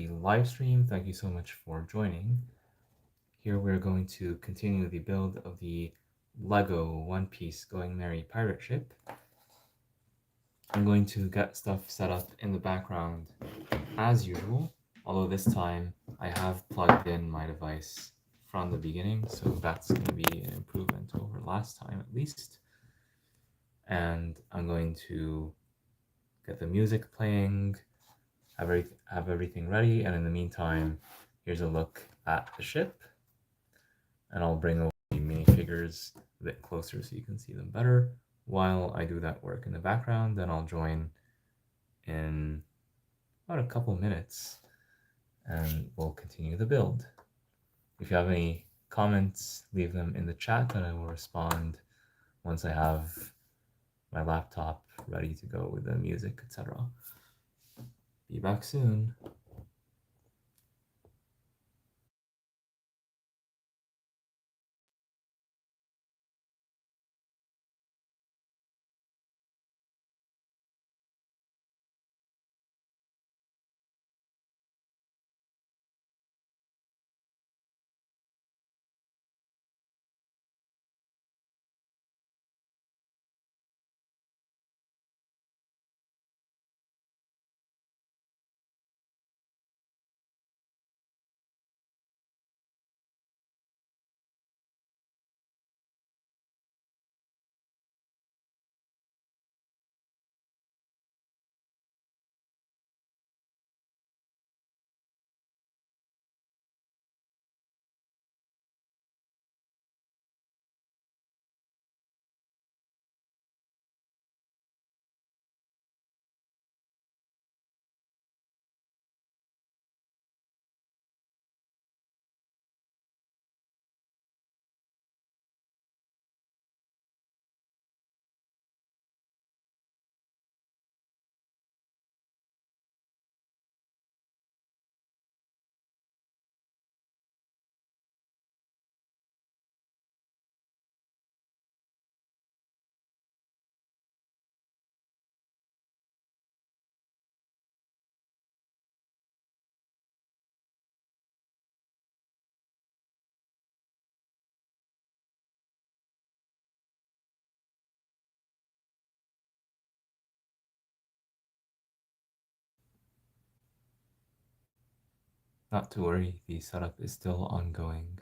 the live stream. Thank you so much for joining. Here we're going to continue the build of the Lego One Piece Going Merry pirate ship. I'm going to get stuff set up in the background as usual, although this time I have plugged in my device from the beginning, so that's going to be an improvement over last time at least. And I'm going to get the music playing, have everything ready, and in the meantime, here's a look at the ship. And I'll bring over the minifigures a bit closer so you can see them better while I do that work in the background. Then I'll join in about a couple minutes and we'll continue the build. If you have any comments, leave them in the chat and I will respond once I have my laptop ready to go with the music, etc. Be back soon. Not to worry, the setup is still ongoing.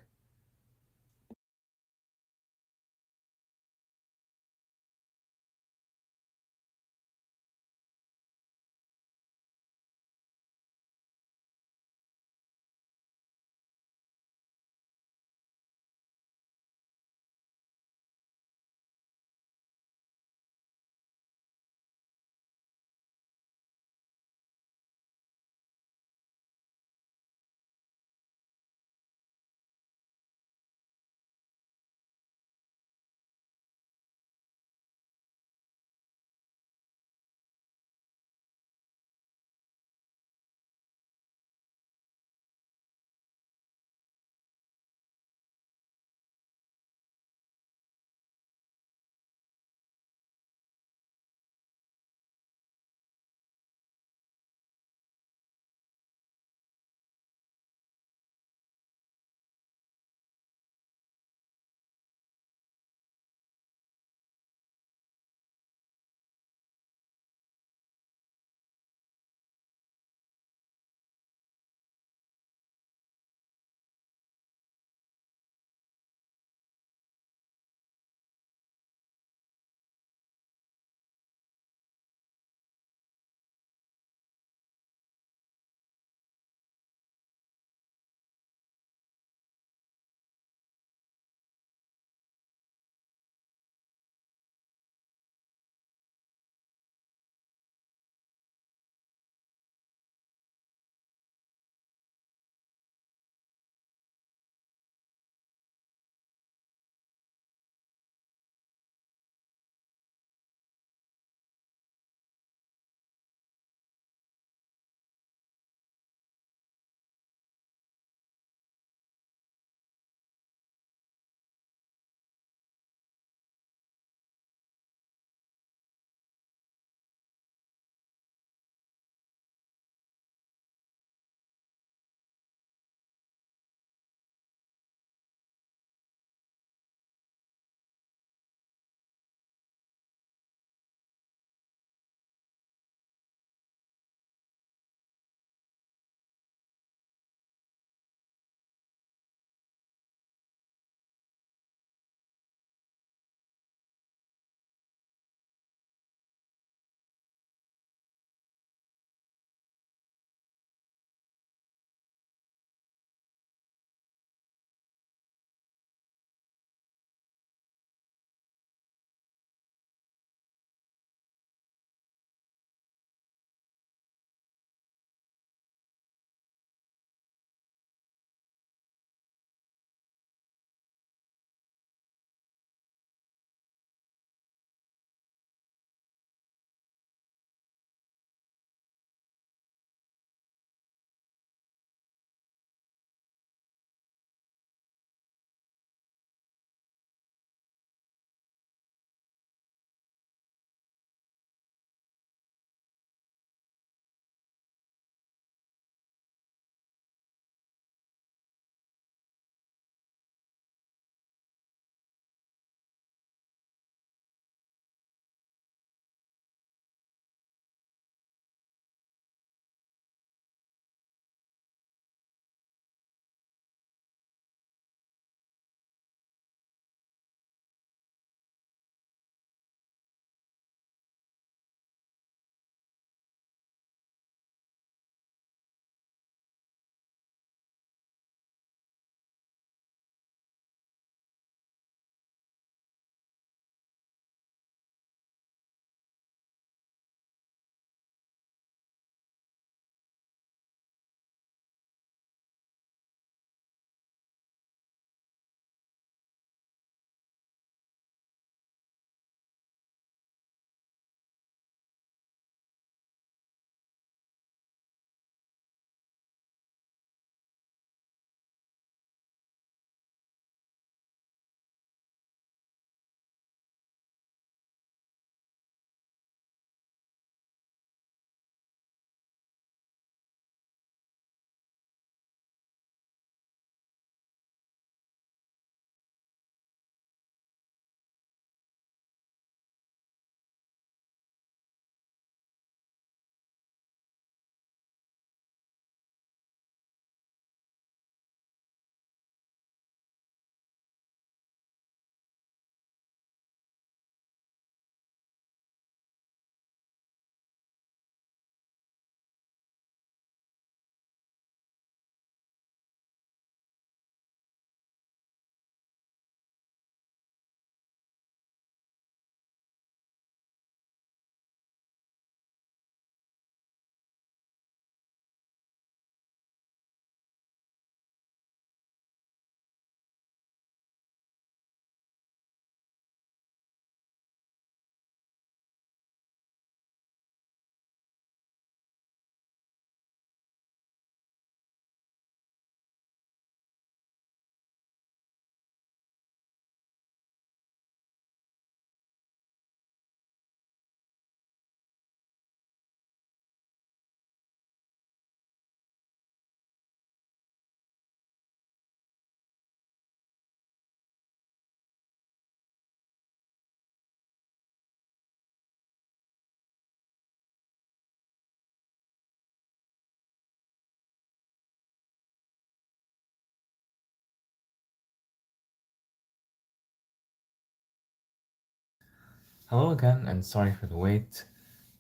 Hello again, and sorry for the wait.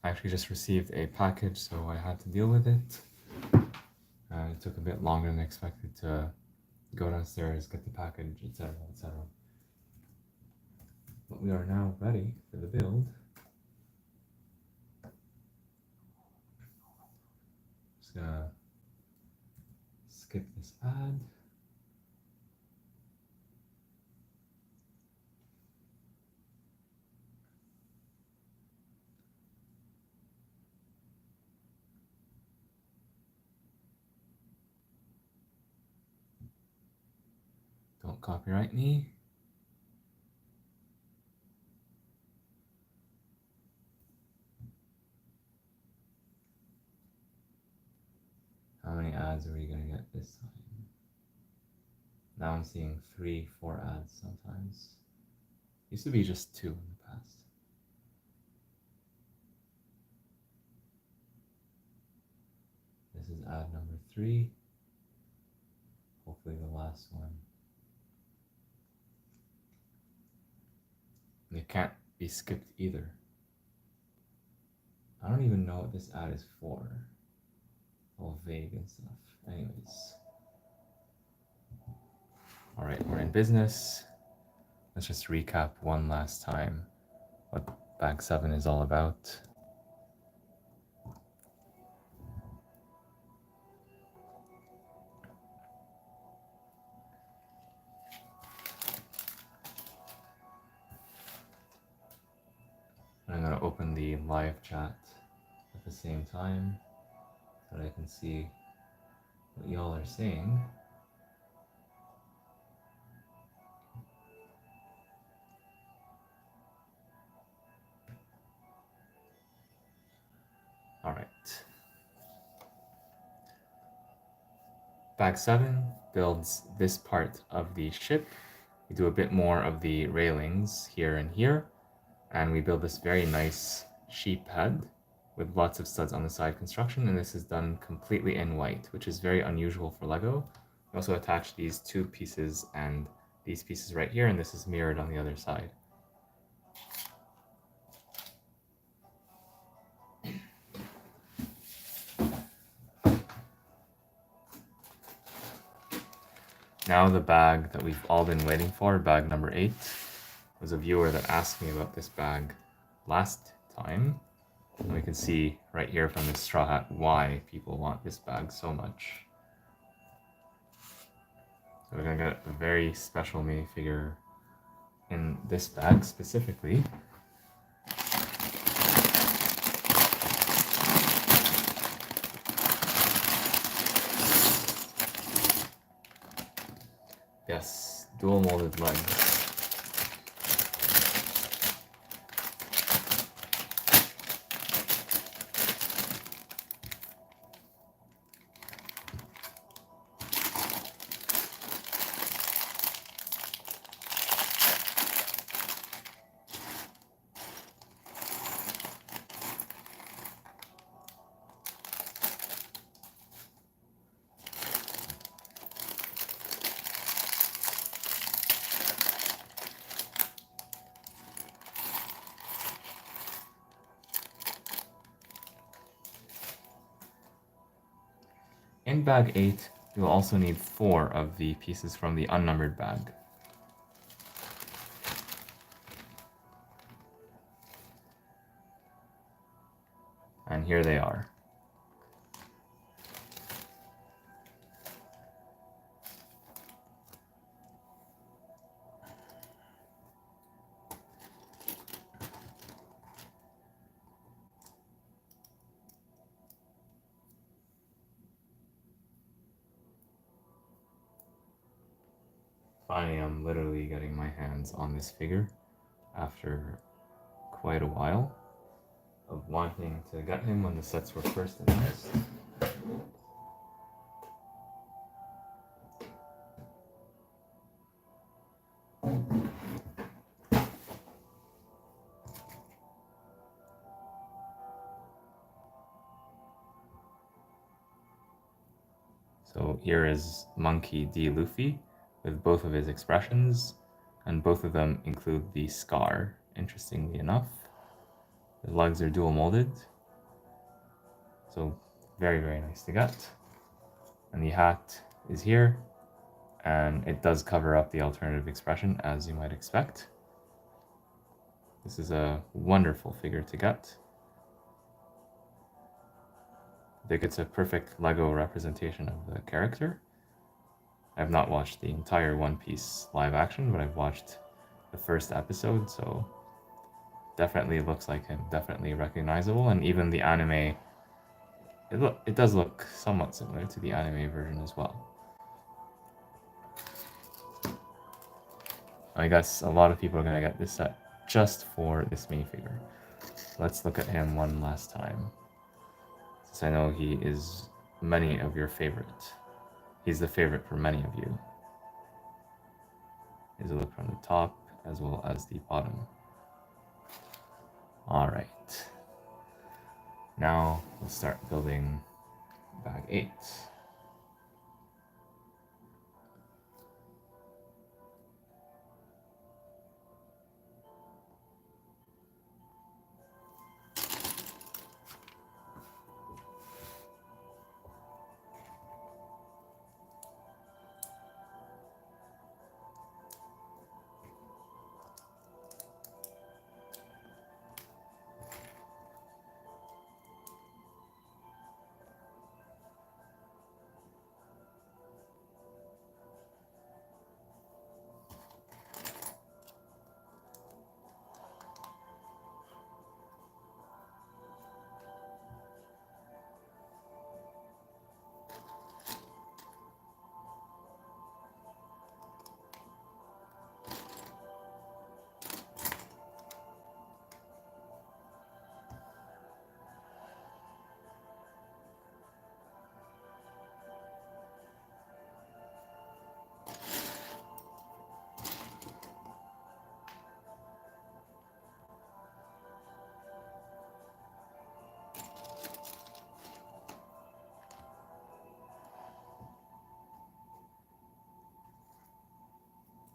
I actually just received a package, so I had to deal with it. It took a bit longer than expected to go downstairs, get the package, etc., etc. But we are now ready for the build. Just gonna skip this ad. Don't copyright me. How many ads are we gonna get this time? Now I'm seeing 3, 4 ads sometimes. Used to be just 2 in the past. This is ad number 3. Hopefully the last one. And it can't be skipped either. I don't even know what this ad is for. All vague and stuff. Anyways. Alright, we're in business. Let's just recap one last time what bag 7 is all about. And I'm going to open the live chat at the same time so that I can see what y'all are saying. Alright. Bag 7 builds this part of the ship. We do a bit more of the railings here and here. And we build this very nice sheep head with lots of studs on the side construction, and this is done completely in white, which is very unusual for Lego. We also attach these 2 pieces and these pieces right here, and this is mirrored on the other side. Now the bag that we've all been waiting for, bag number 8. Was a viewer that asked me about this bag last time. And we can see right here from this straw hat why people want this bag so much. So we're gonna get a very special minifigure in this bag specifically. Yes, dual molded legs. In bag 8, you'll also need 4 of the pieces from the unnumbered bag. And here they are. Finally, I'm literally getting my hands on this figure after quite a while of wanting to get him when the sets were first announced. So here is Monkey D. Luffy with both of his expressions, and both of them include the scar, interestingly enough. The legs are dual molded, so very, very nice to get. And the hat is here, and it does cover up the alternative expression, as you might expect. This is a wonderful figure to get. I think it's a perfect Lego representation of the character. I've not watched the entire One Piece live action, but I've watched the first episode, so definitely looks like him, definitely recognizable. And even the anime, it does look somewhat similar to the anime version as well. I guess a lot of people are going to get this set just for this minifigure. Let's look at him one last time, since I know he is many of your favorite. He's the favorite for many of you. Here's a look from the top as well as the bottom. Alright. Now let's start building bag 8.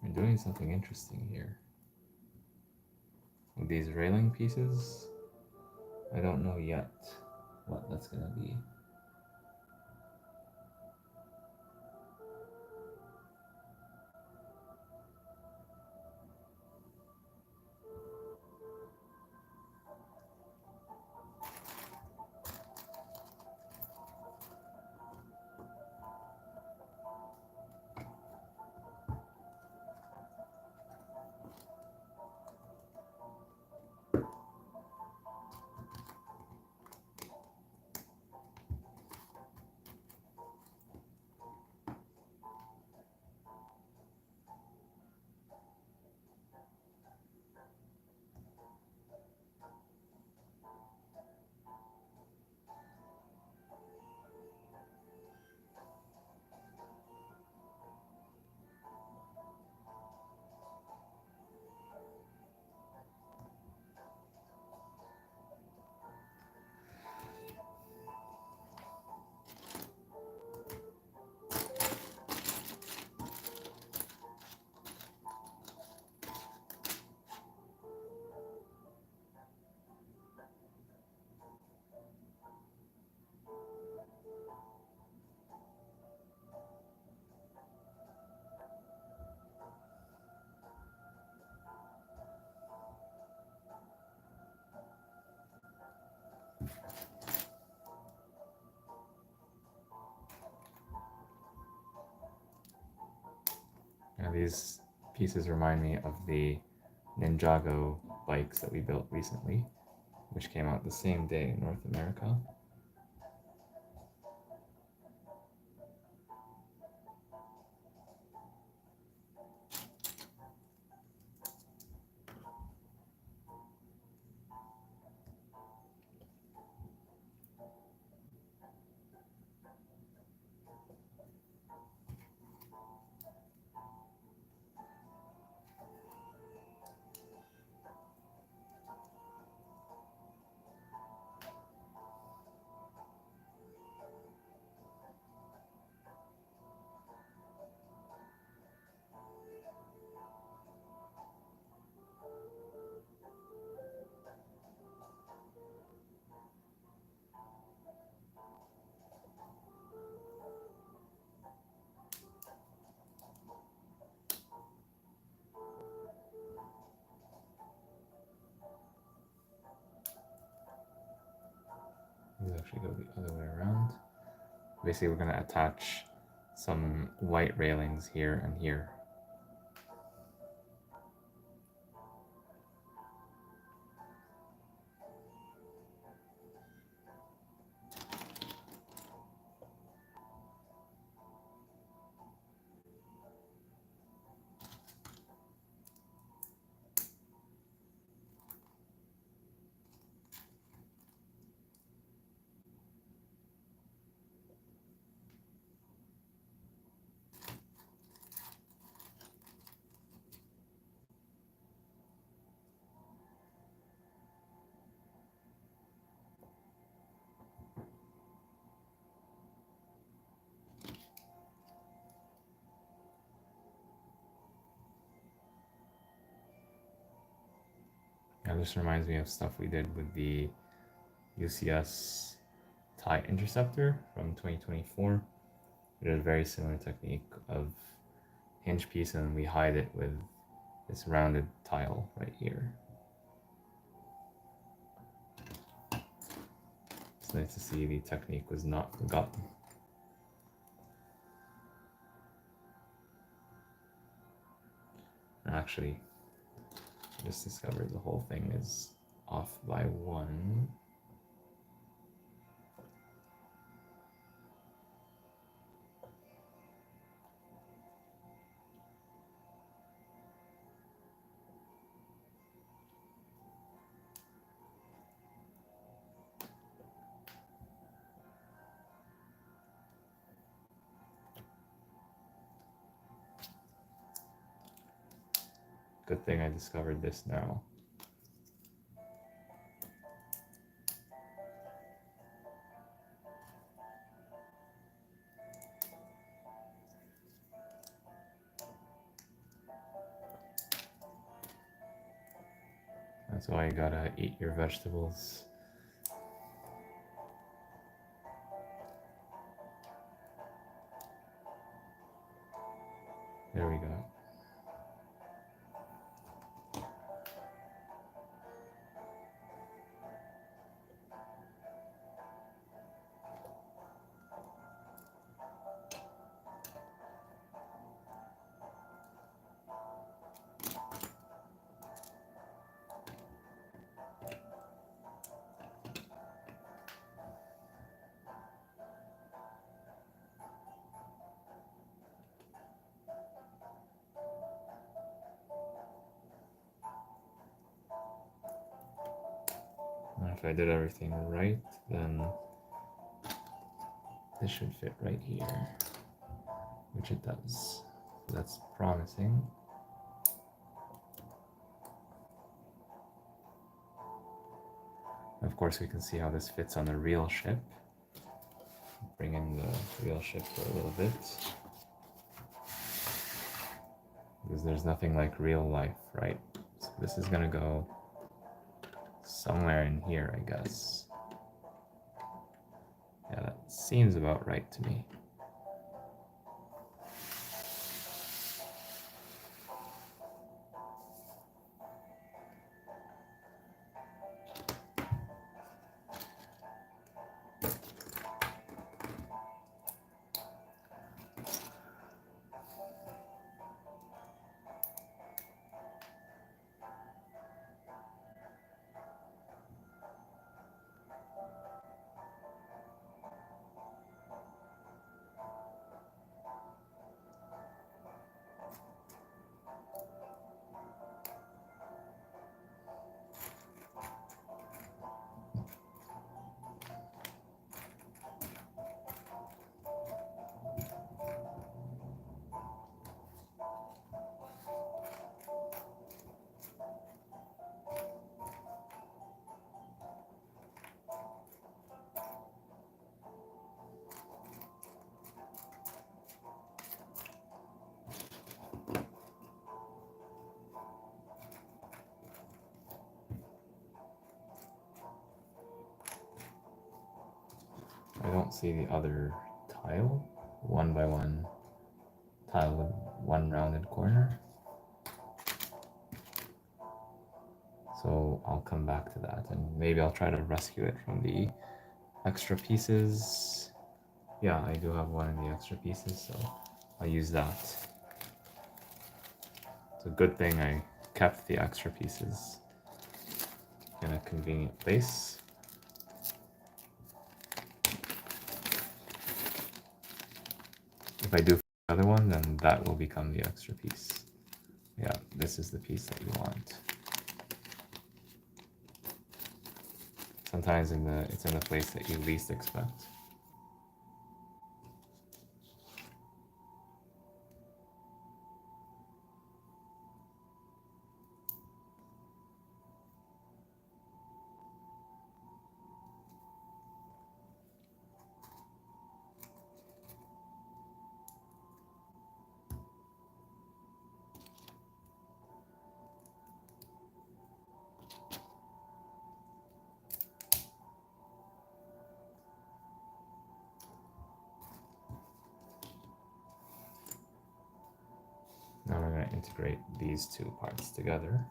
We're doing something interesting here. With these railing pieces, I don't know yet what that's going to be. Now these pieces remind me of the Ninjago bikes that we built recently, which came out the same day in North America. actually go the other way around. Basically, we're going to attach some white railings here and here. Now, this reminds me of stuff we did with the UCS tie interceptor from 2024. We did a very similar technique of hinge piece, and we hide it with this rounded tile right here. It's nice to see the technique was not forgotten. Actually, I just discovered the whole thing is off by 1. Good thing I discovered this now. That's why you gotta eat your vegetables. There we go. If I did everything right, then this should fit right here, which it does. So that's promising. Of course, we can see how this fits on the real ship. Bring in the real ship for a little bit. Because there's nothing like real life, right? So this is gonna go somewhere in here, I guess. Yeah, that seems about right to me. I don't see the other tile, 1 by 1 tile with 1 rounded corner. So I'll come back to that, and maybe I'll try to rescue it from the extra pieces. Yeah, I do have one in the extra pieces, so I'll use that. It's a good thing I kept the extra pieces in a convenient place. If I do the other one, then that will become the extra piece. Yeah, this is the piece that you want. Sometimes it's in the place that you least expect. Now we're going to integrate these two parts together.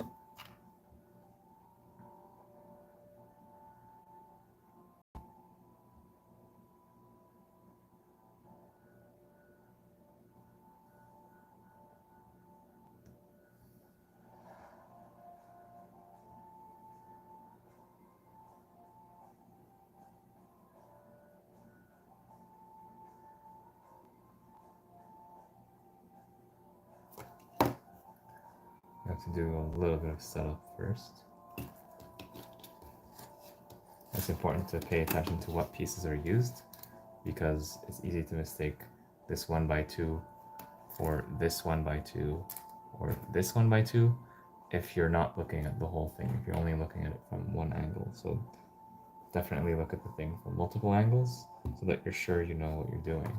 I have to do a little bit of setup first. It's important to pay attention to what pieces are used because it's easy to mistake this 1x2 for this 1x2 or this 1x2 if you're not looking at the whole thing, if you're only looking at it from one angle. So definitely look at the thing from multiple angles so that you're sure you know what you're doing.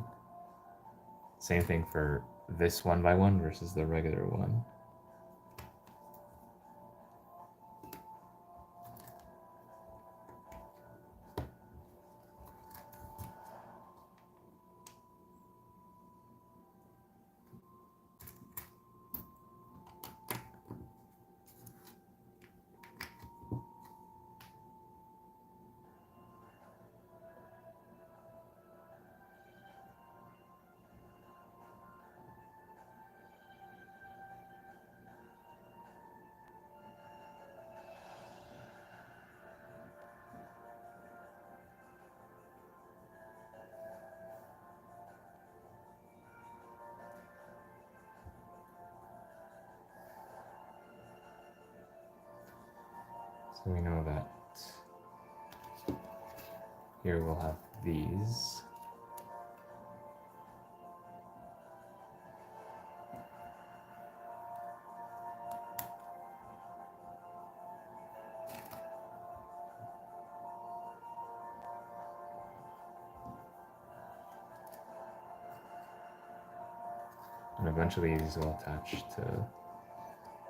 Same thing for this 1x1 versus the regular one. So we know that here we'll have these. And eventually these will attach to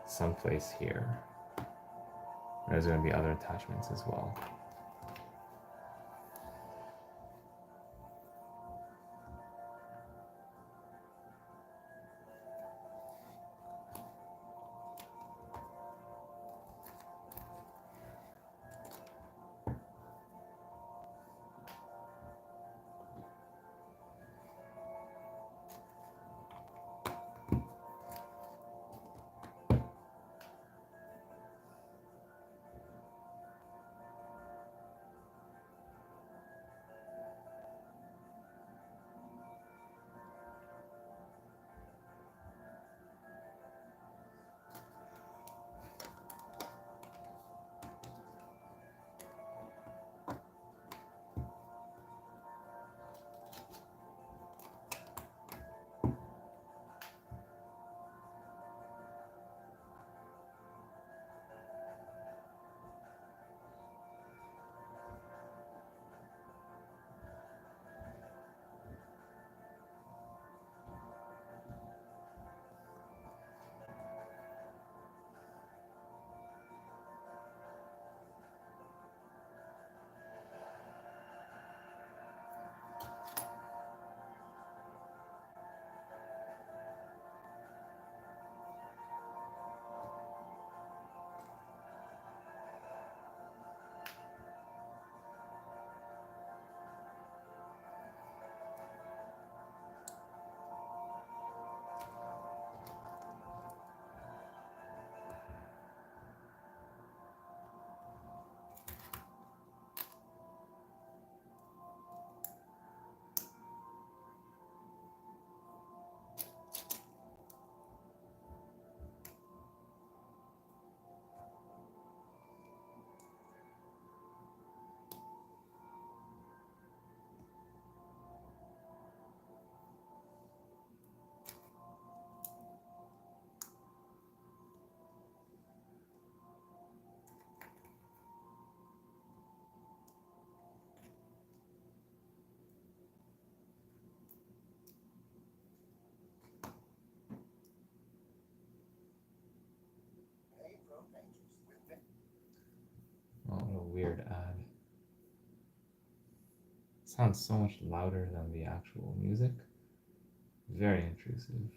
someplace here. There's going to be other attachments as well. sounds so much louder than the actual music. Very intrusive.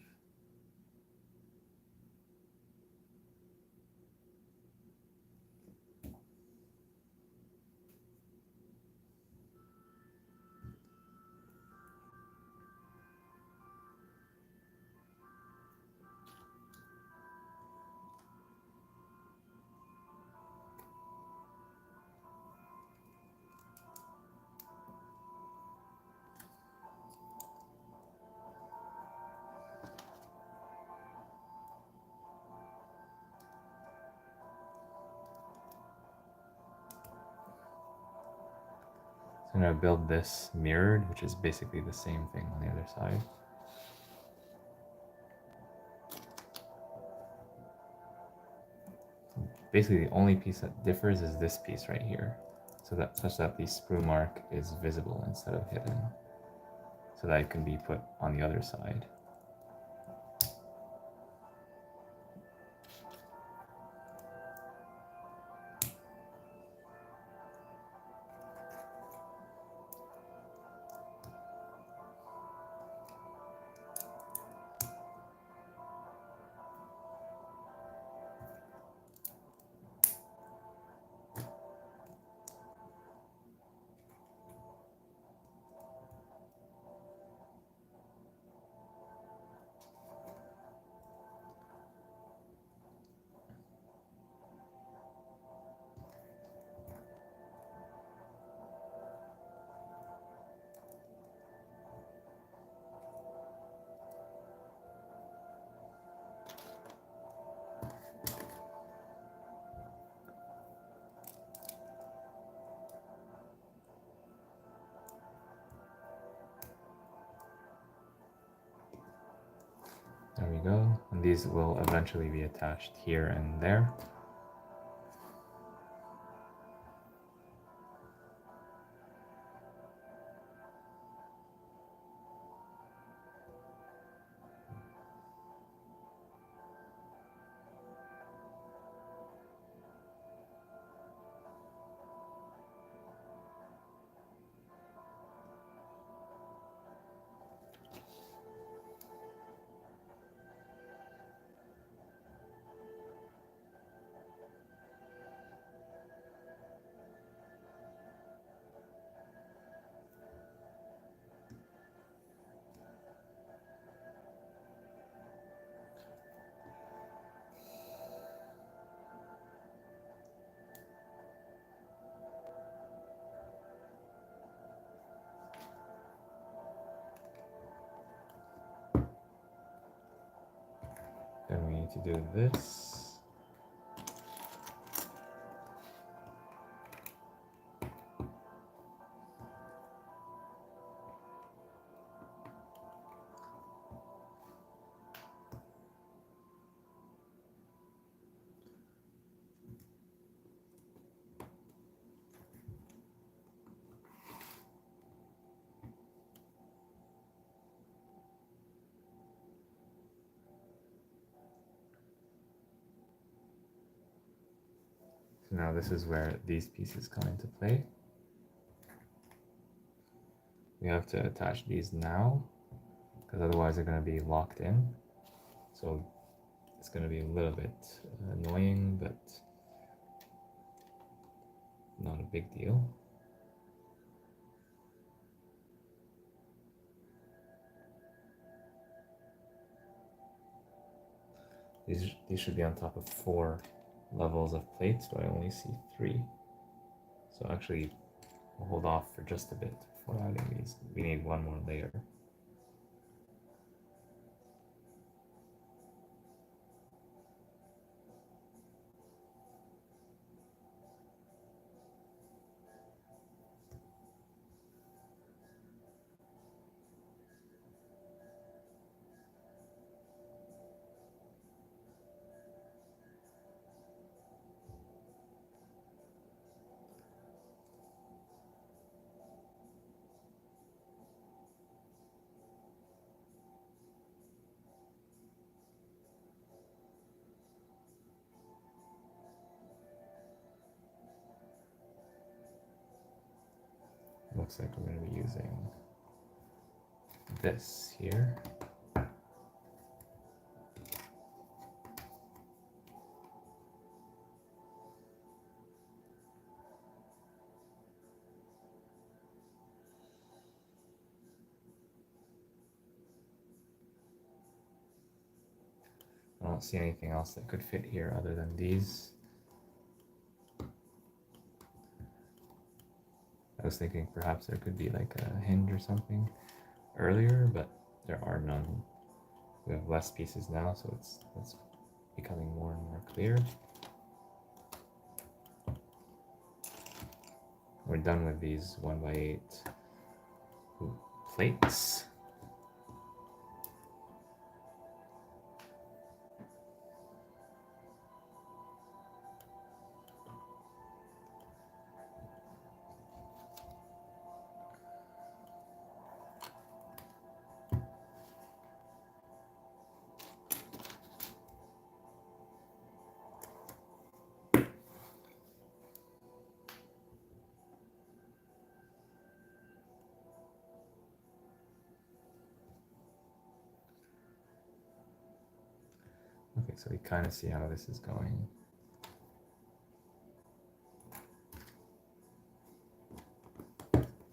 So I'm going to build this mirrored, which is basically the same thing on the other side. Basically, the only piece that differs is this piece right here, so that such that the sprue mark is visible instead of hidden, so that it can be put on the other side. There we go, and these will eventually be attached here and there. Then we need to do this. So now this is where these pieces come into play. We have to attach these now, because otherwise they're going to be locked in. So it's going to be a little bit annoying, but not a big deal. These should be on top of 4 levels of plates, but I only see 3. So actually, we'll hold off for just a bit before adding these. We need 1 more layer. looks like we're going to be using this here. I don't see anything else that could fit here other than these. I was thinking perhaps there could be like a hinge or something earlier, but there are none. We have less pieces now, so it's becoming more and more clear. We're done with these 1x8 plates. Okay, so we kind of see how this is going.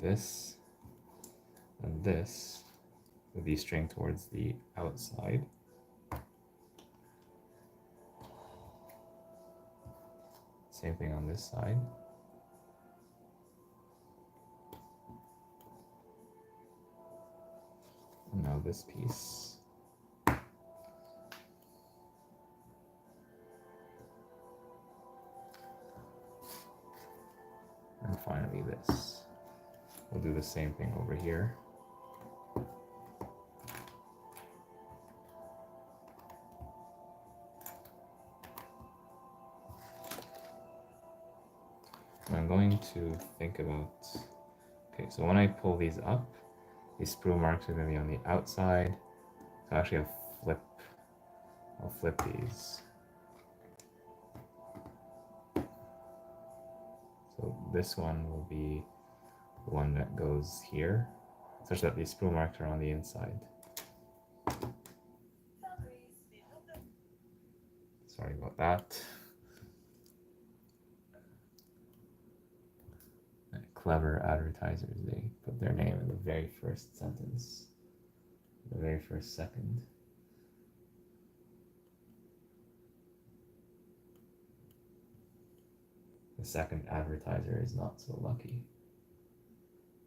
This and this with the string towards the outside. Same thing on this side. And now this piece. And finally this. We'll do the same thing over here. I'm going to think about, okay, so when I pull these up, these sprue marks are going to be on the outside. So actually I'll flip these. So this one will be the one that goes here, such that these sprue marks are on the inside. Sorry about that. Clever advertisers, they put their name in the very first sentence, the very first second. The second advertiser is not so lucky.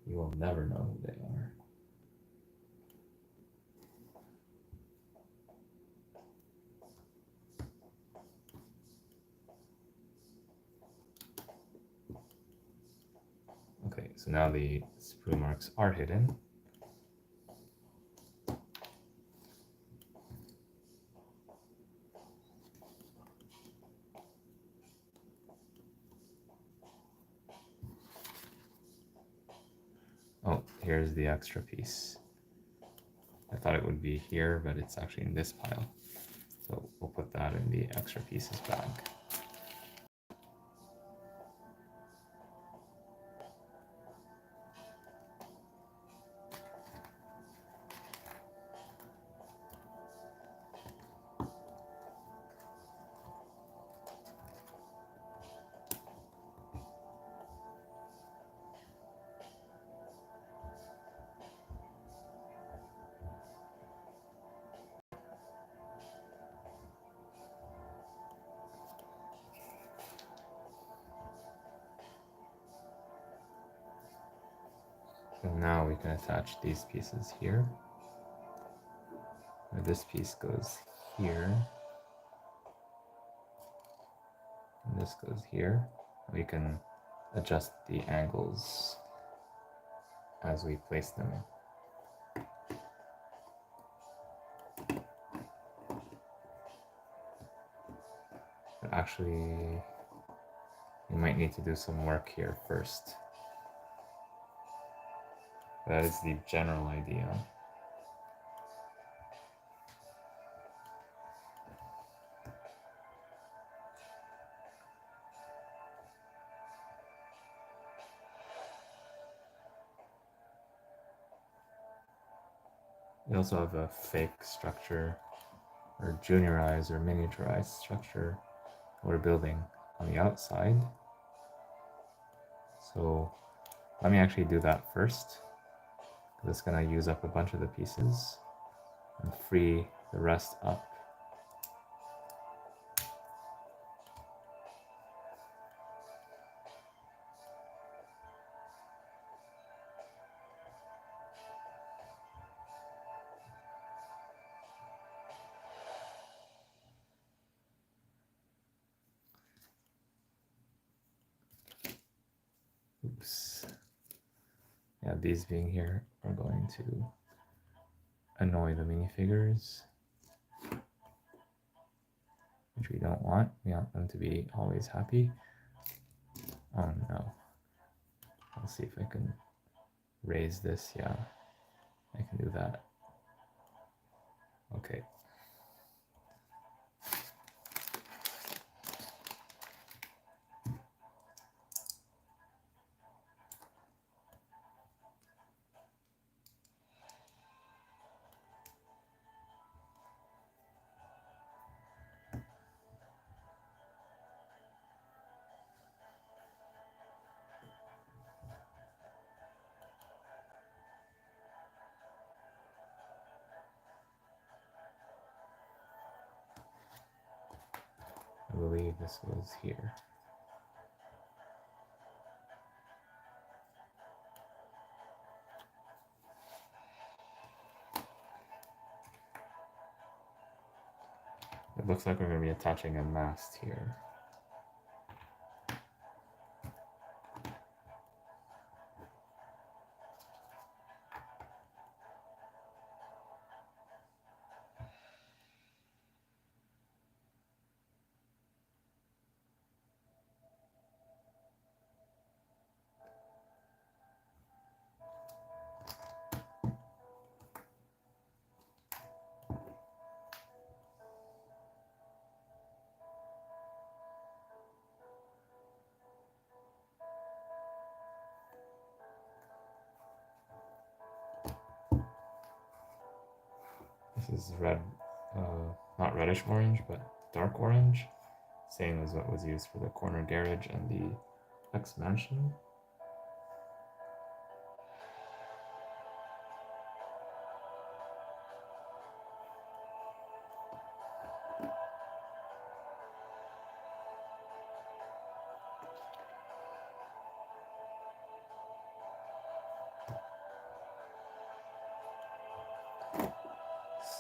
You will never know who they are. Okay, so now the sprue marks are hidden. Oh, here's the extra piece. I thought it would be here, but it's actually in this pile. So we'll put that in the extra pieces bag. And now we can attach these pieces here. Or this piece goes here. And this goes here. We can adjust the angles as we place them. But actually, we might need to do some work here first. That is the general idea. We also have a fake structure, or juniorized or miniaturized structure we're building on the outside. So let me actually do that first, because it's going to use up a bunch of the pieces and free the rest up. Oops. Yeah, these being here are going to annoy the minifigures, which we don't want. We want them to be always happy. Oh no. I'll see if I can raise this. Yeah, I can do that. Okay. I believe this was here. It looks like we're going to be attaching a mast here. This is red, not reddish orange, but dark orange. Same as what was used for the corner garage and the X mansion.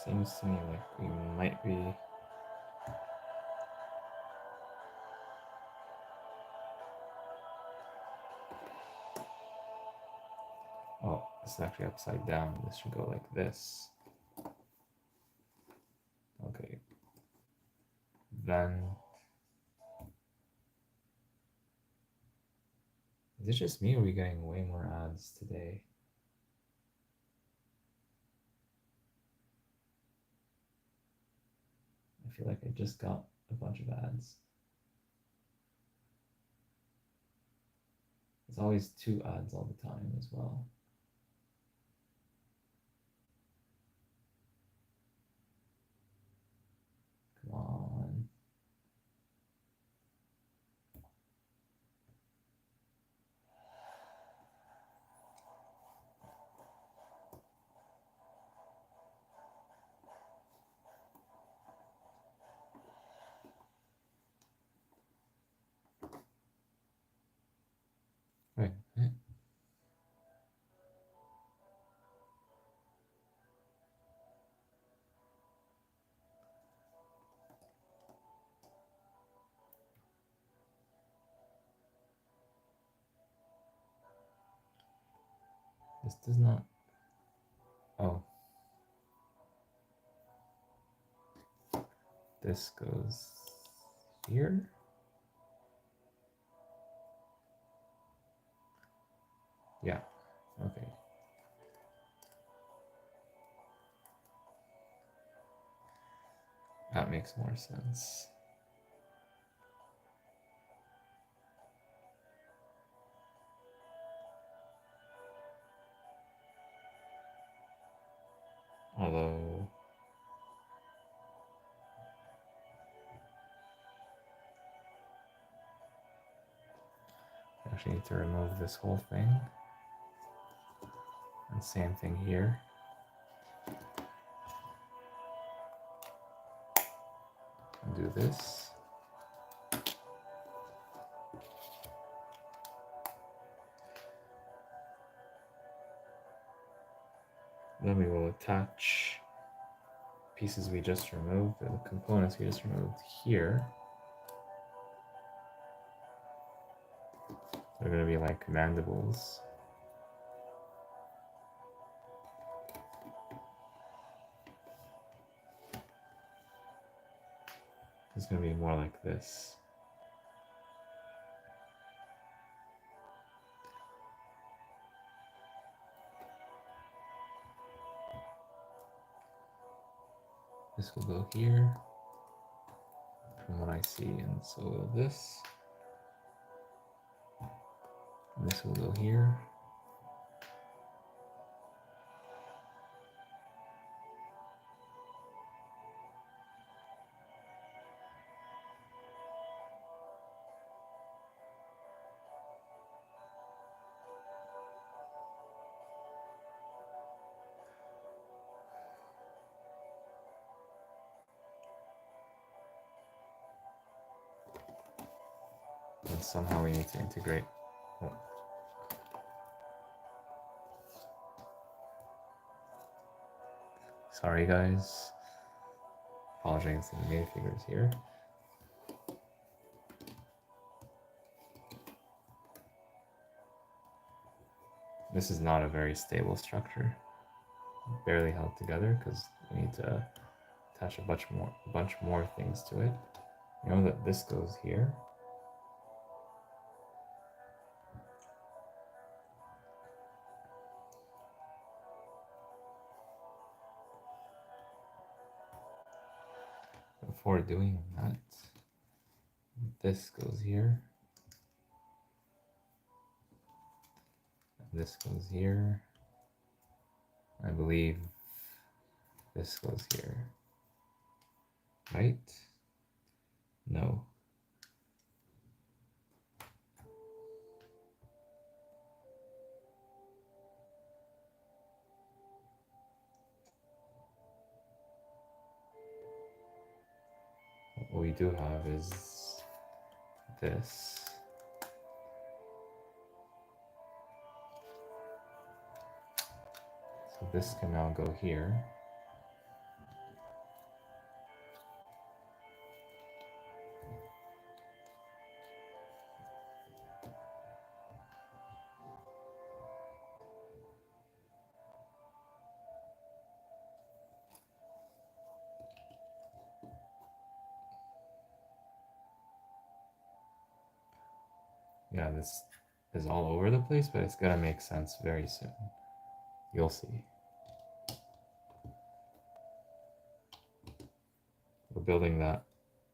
Seems to me like we might be oh, this is actually upside down. This should go like this. Okay. Then is it just me or are we getting way more ads today? I feel like I just got a bunch of ads. There's always 2 ads all the time as well. Come on. Wait. This does not. Oh. This goes here. Yeah. Okay. That makes more sense. Oh, actually need to remove this whole thing. And same thing here. And do this. Then we will attach pieces we just removed, or the components we just removed here. They're going to be like mandibles. It's going to be more like this. This will go here, from what I see, and so will this. And this will go here. And somehow we need to integrate. Oh. Sorry guys. Apologize to the minifigures here. This is not a very stable structure. Barely held together because we need to attach a bunch more things to it. You know that this goes here. Before doing that, this goes here. This goes here. I believe this goes here. Right? No. What we do have is this. So this can now go here. Yeah, this is all over the place, but it's gonna make sense very soon. You'll see. We're building that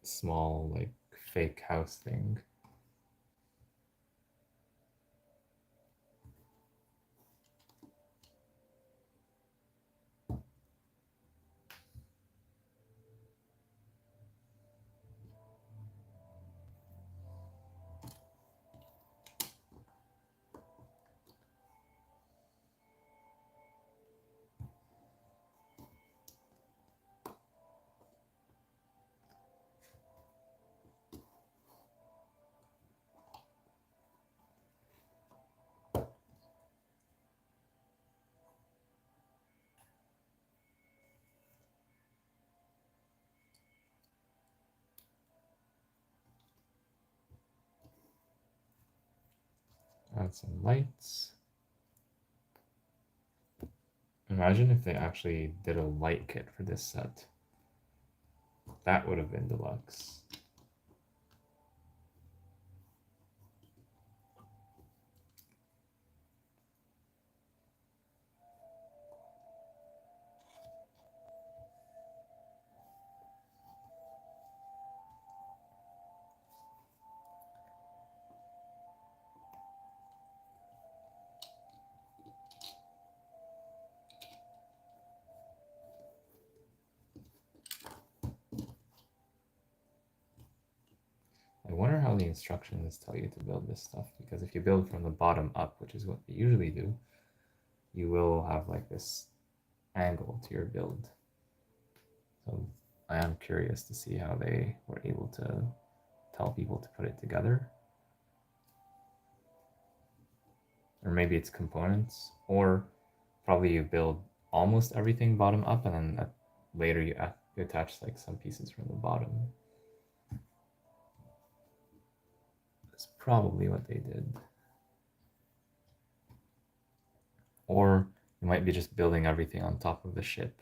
small, like, fake house thing. Add some lights. Imagine if they actually did a light kit for this set. That would have been deluxe. how the instructions tell you to build this stuff, because if you build from the bottom up, which is what they usually do, you will have like this angle to your build. So I am curious to see how they were able to tell people to put it together. Or maybe it's components, or probably you build almost everything bottom up, and then later you attach like some pieces from the bottom. That's probably what they did. Or you might be just building everything on top of the ship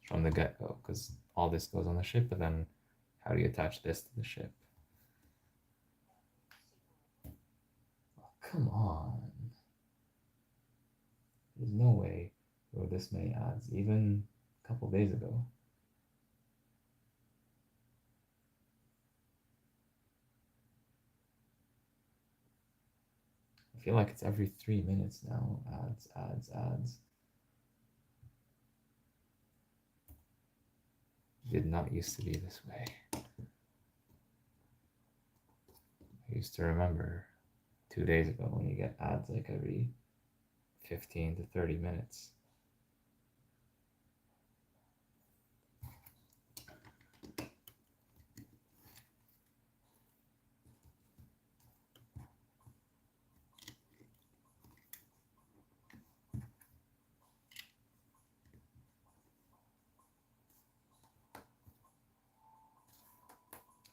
from the get-go, because all this goes on the ship, and then how do you attach this to the ship? Oh, come on. There's no way there were this many ads, even a couple days ago. I feel like it's every 3 minutes now. Ads, ads, ads. It did not used to be this way. I used to remember 2 days ago when you get ads like every 15 to 30 minutes.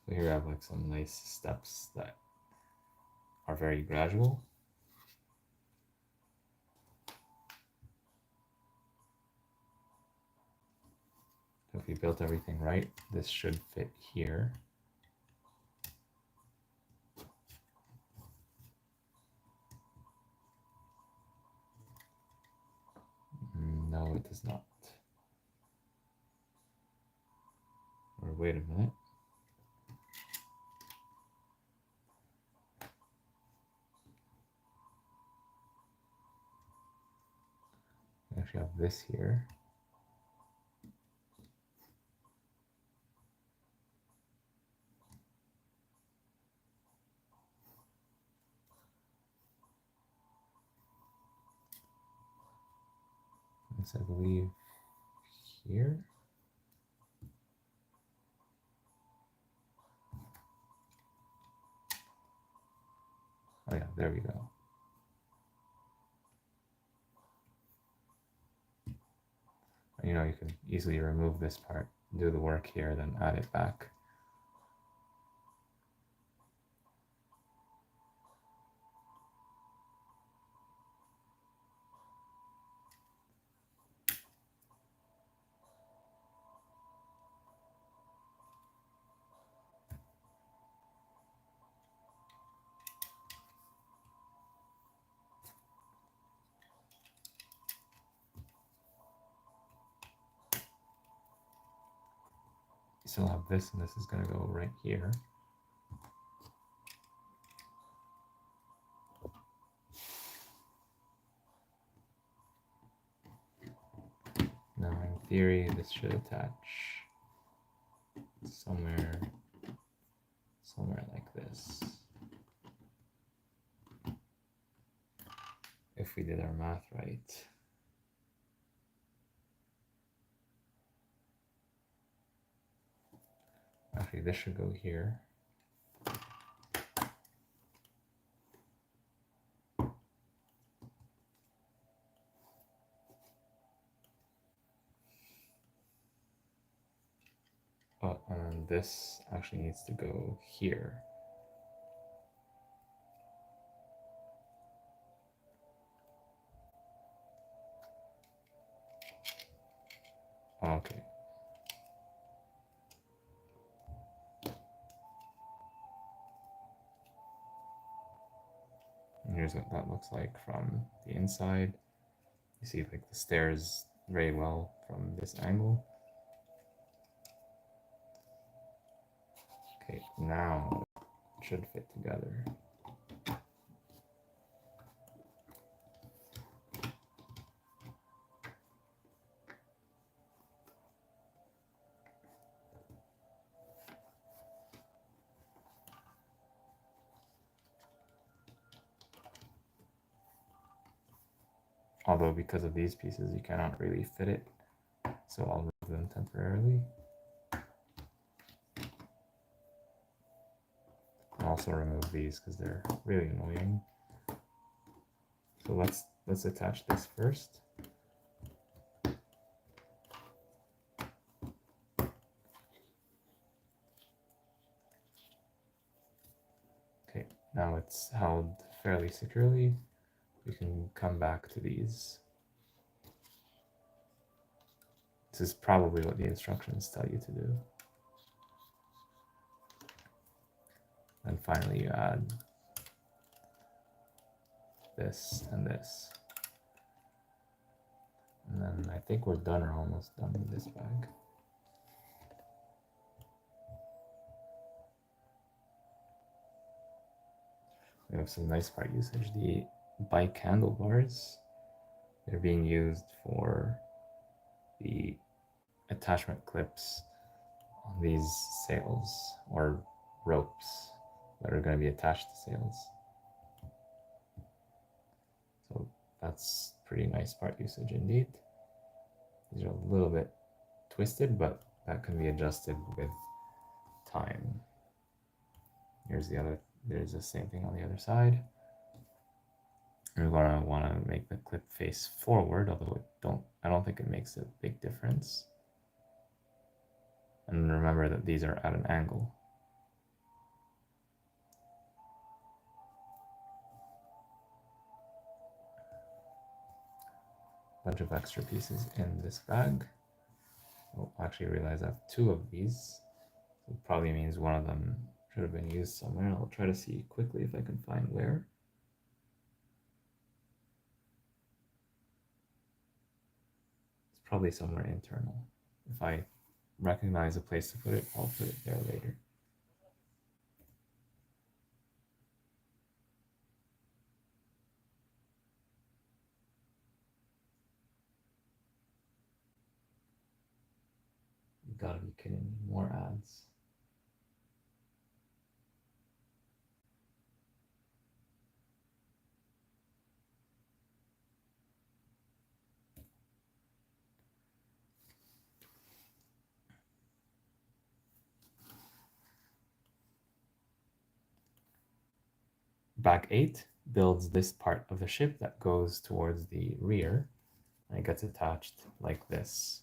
So here I have like some nice steps that are very gradual. So if you built everything right, this should fit here. No, it does not. Or wait a minute. I actually have this here. This, I believe, here. Oh yeah, there we go. And, you know, you can easily remove this part, do the work here, then add it back. You still have this, and this is going to go right here. Now, in theory, this should attach somewhere like this. If we did our math right. Actually, this should go here. Oh, and this actually needs to go here. Okay. And here's what that looks like from the inside. You see like the stairs very well from this angle. Okay, now it should fit together. Although because of these pieces, you cannot really fit it. So I'll remove them temporarily. I'll also remove these because they're really annoying. So let's attach this first. Okay, now it's held fairly securely. We can come back to these. This is probably what the instructions tell you to do. And finally you add this and this. And then I think we're done or almost done with this bag. We have some nice part usage. The bike handlebars, they're being used for the attachment clips on these sails or ropes that are going to be attached to sails. So that's pretty nice part usage indeed. These are a little bit twisted, but that can be adjusted with time. Here's the other, there's the same thing on the other side. We're going to want to make the clip face forward, although I don't think it makes a big difference. And remember that these are at an angle. Bunch of extra pieces in this bag. Oh, I actually realize I have two of these. So it probably means one of them should have been used somewhere. I'll try to see quickly if I can find where. It's probably somewhere internal. If I recognize a place to put it, I'll put it there later. You gotta be kidding me, more ads. Bag 8 builds this part of the ship that goes towards the rear, and it gets attached like this.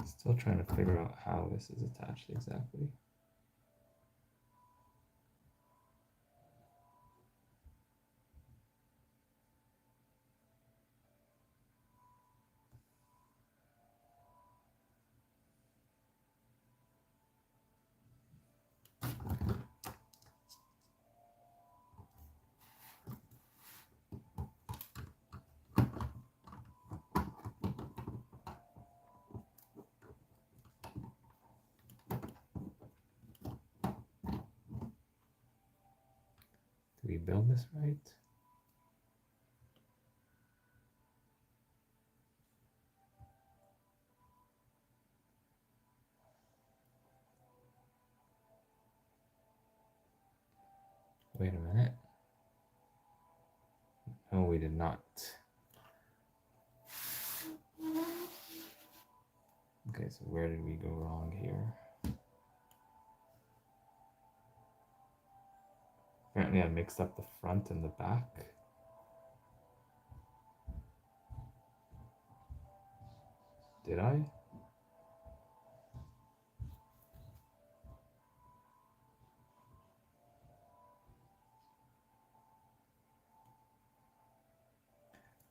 Still trying to figure out how this is attached exactly. Do we build this right? Wait a minute. No, we did not. Okay, so where did we go wrong here? Apparently I mixed up the front and the back. Did I?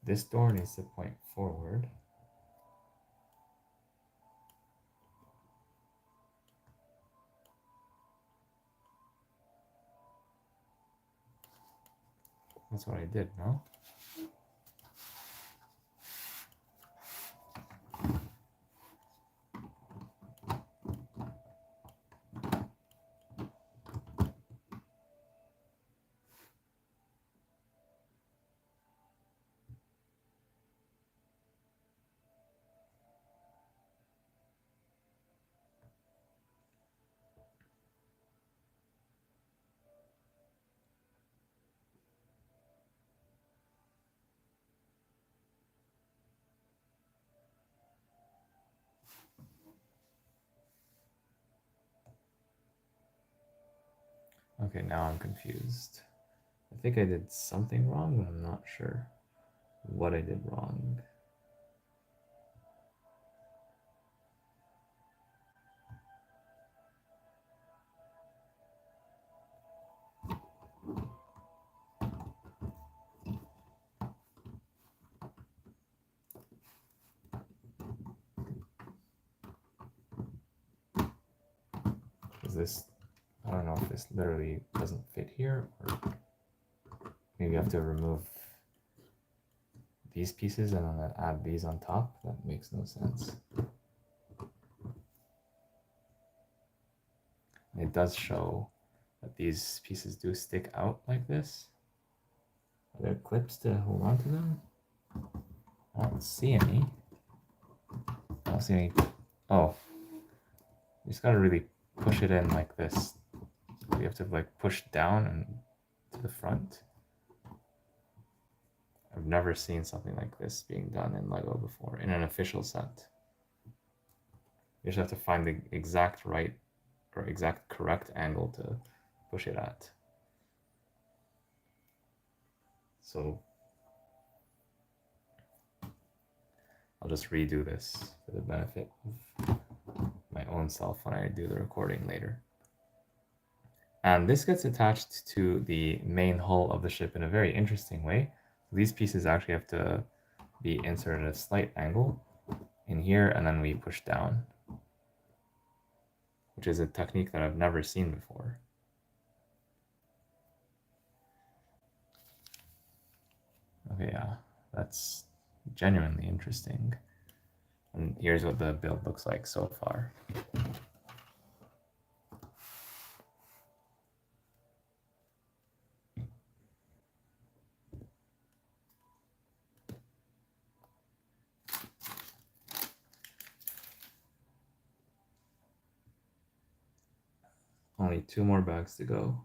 This door needs to point forward. That's what I did, no? Okay, now I'm confused. I think I did something wrong, but I'm not sure what I did wrong. Is this, I don't know if this literally doesn't fit here, or maybe I have to remove these pieces and then add these on top. That makes no sense. It does show that these pieces do stick out like this. Are there clips to hold on to them? I don't see any. I don't see any. Oh, you just gotta really push it in like this. You have to like push down and to the front. I've never seen something like this being done in Lego before, in an official set. You just have to find the exact right or exact correct angle to push it at. So I'll just redo this for the benefit of my own self when I do the recording later. And this gets attached to the main hull of the ship in a very interesting way. These pieces actually have to be inserted at a slight angle in here, and then we push down, which is a technique that I've never seen before. Okay, yeah, that's genuinely interesting. And here's what the build looks like so far. Only 2 more bags to go.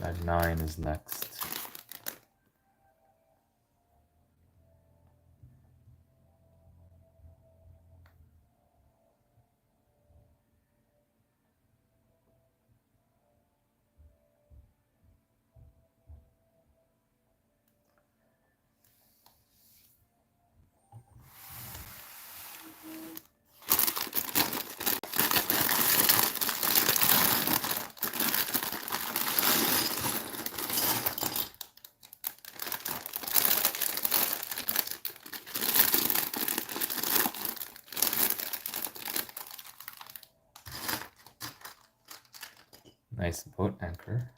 Bag 9 is next. Nice boat anchor.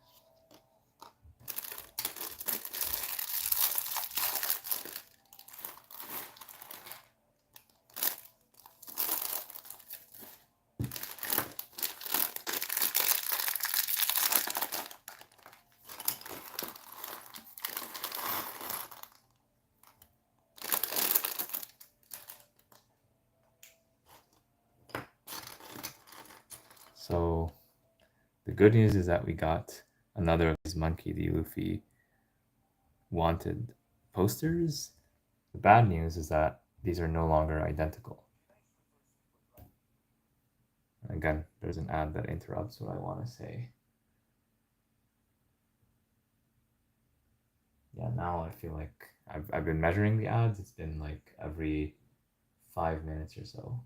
So the good news is that we got another of these Monkey D. Luffy wanted posters. The bad news is that these are no longer identical. Again, there's an ad that interrupts what I want to say. Yeah, now I feel like I've been measuring the ads. It's been like every 5 minutes or so.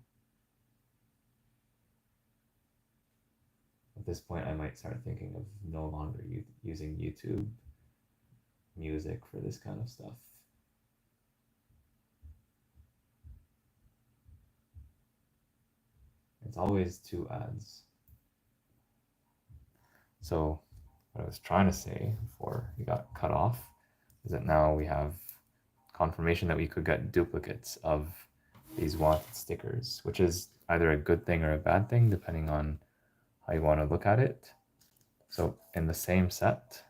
At this point, I might start thinking of no longer using YouTube music for this kind of stuff. It's always 2 ads. So what I was trying to say before we got cut off is that now we have confirmation that we could get duplicates of these wanted stickers, which is either a good thing or a bad thing, depending on how you want to look at it. So in the same set,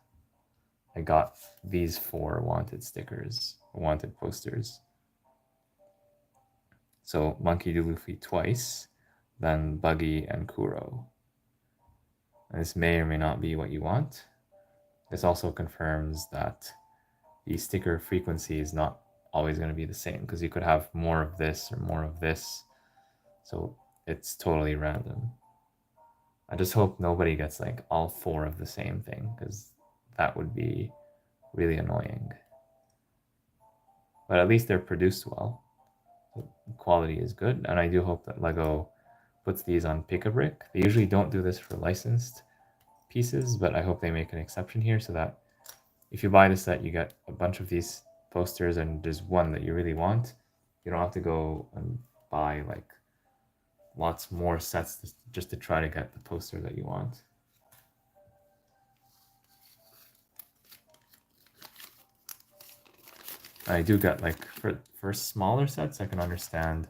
I got these 4 wanted stickers, wanted posters. So Monkey D. Luffy twice, then Buggy and Kuro. And this may or may not be what you want. This also confirms that the sticker frequency is not always going to be the same, because you could have more of this or more of this. So it's totally random. I just hope nobody gets like all 4 of the same thing, because that would be really annoying. But at least they're produced well. So the quality is good, and I do hope that Lego puts these on Pick-a-Brick. They usually don't do this for licensed pieces, but I hope they make an exception here so that if you buy the set, you get a bunch of these posters and there's one that you really want. You don't have to go and buy like lots more sets just to try to get the poster that you want. I do get like for smaller sets, I can understand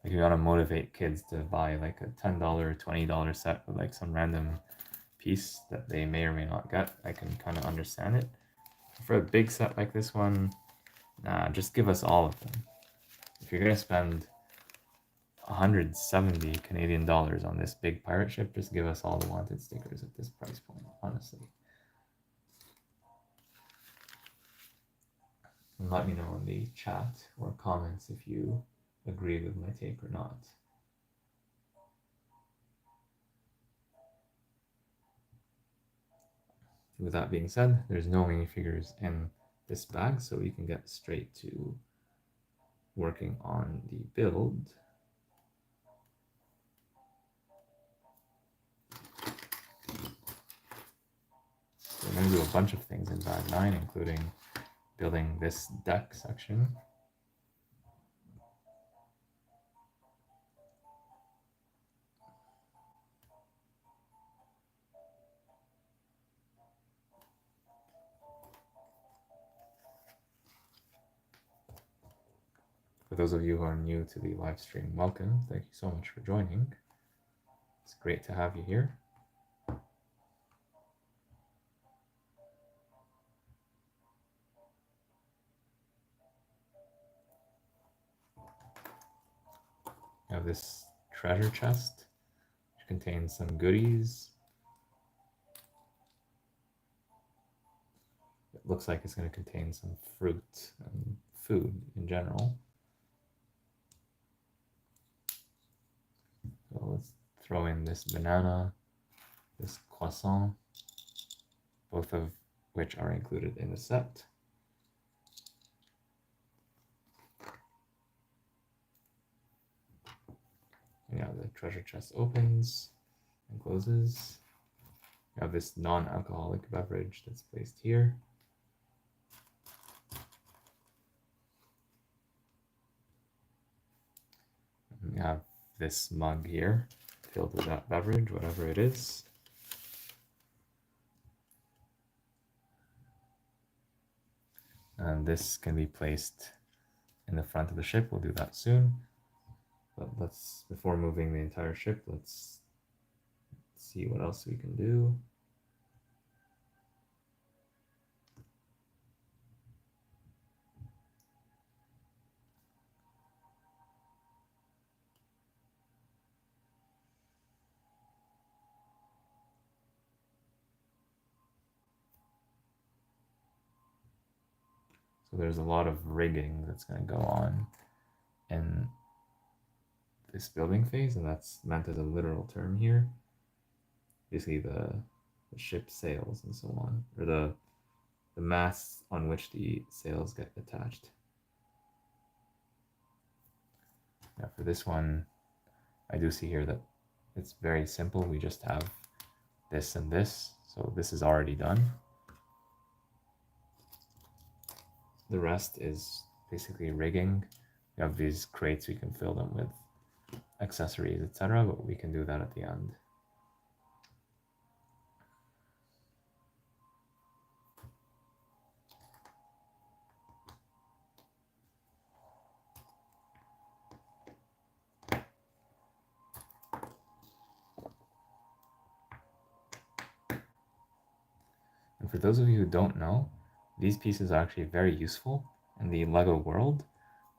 like you want to motivate kids to buy like a $10 or $20 set with like some random piece that they may or may not get. I can kind of understand it. For a big set like this one, nah, just give us all of them. If you're gonna spend 170 Canadian dollars on this big pirate ship, just give us all the wanted stickers at this price point, honestly. And let me know in the chat or comments if you agree with my take or not. With that being said, there's no minifigures in this bag, so we can get straight to working on the build. So I'm going to do a bunch of things in bag 9, including building this deck section. For those of you who are new to the live stream, welcome. Thank you so much for joining. It's great to have you here. I have this treasure chest, which contains some goodies. It looks like it's going to contain some fruit and food in general. So let's throw in this banana, this croissant, both of which are included in the set. Yeah, the treasure chest opens and closes. You have this non-alcoholic beverage that's placed here. And you have this mug here filled with that beverage, whatever it is. And this can be placed in the front of the ship. We'll do that soon. But let's, before moving the entire ship, let's see what else we can do. So there's a lot of rigging that's going to go on in this building phase, and that's meant as a literal term here. Basically the ship sails and so on, or the masts on which the sails get attached. Now for this one, I do see here that it's very simple. We just have this and this, so this is already done. The rest is basically rigging. We have these crates, we can fill them with accessories, etc., but we can do that at the end. And for those of you who don't know, these pieces are actually very useful in the Lego world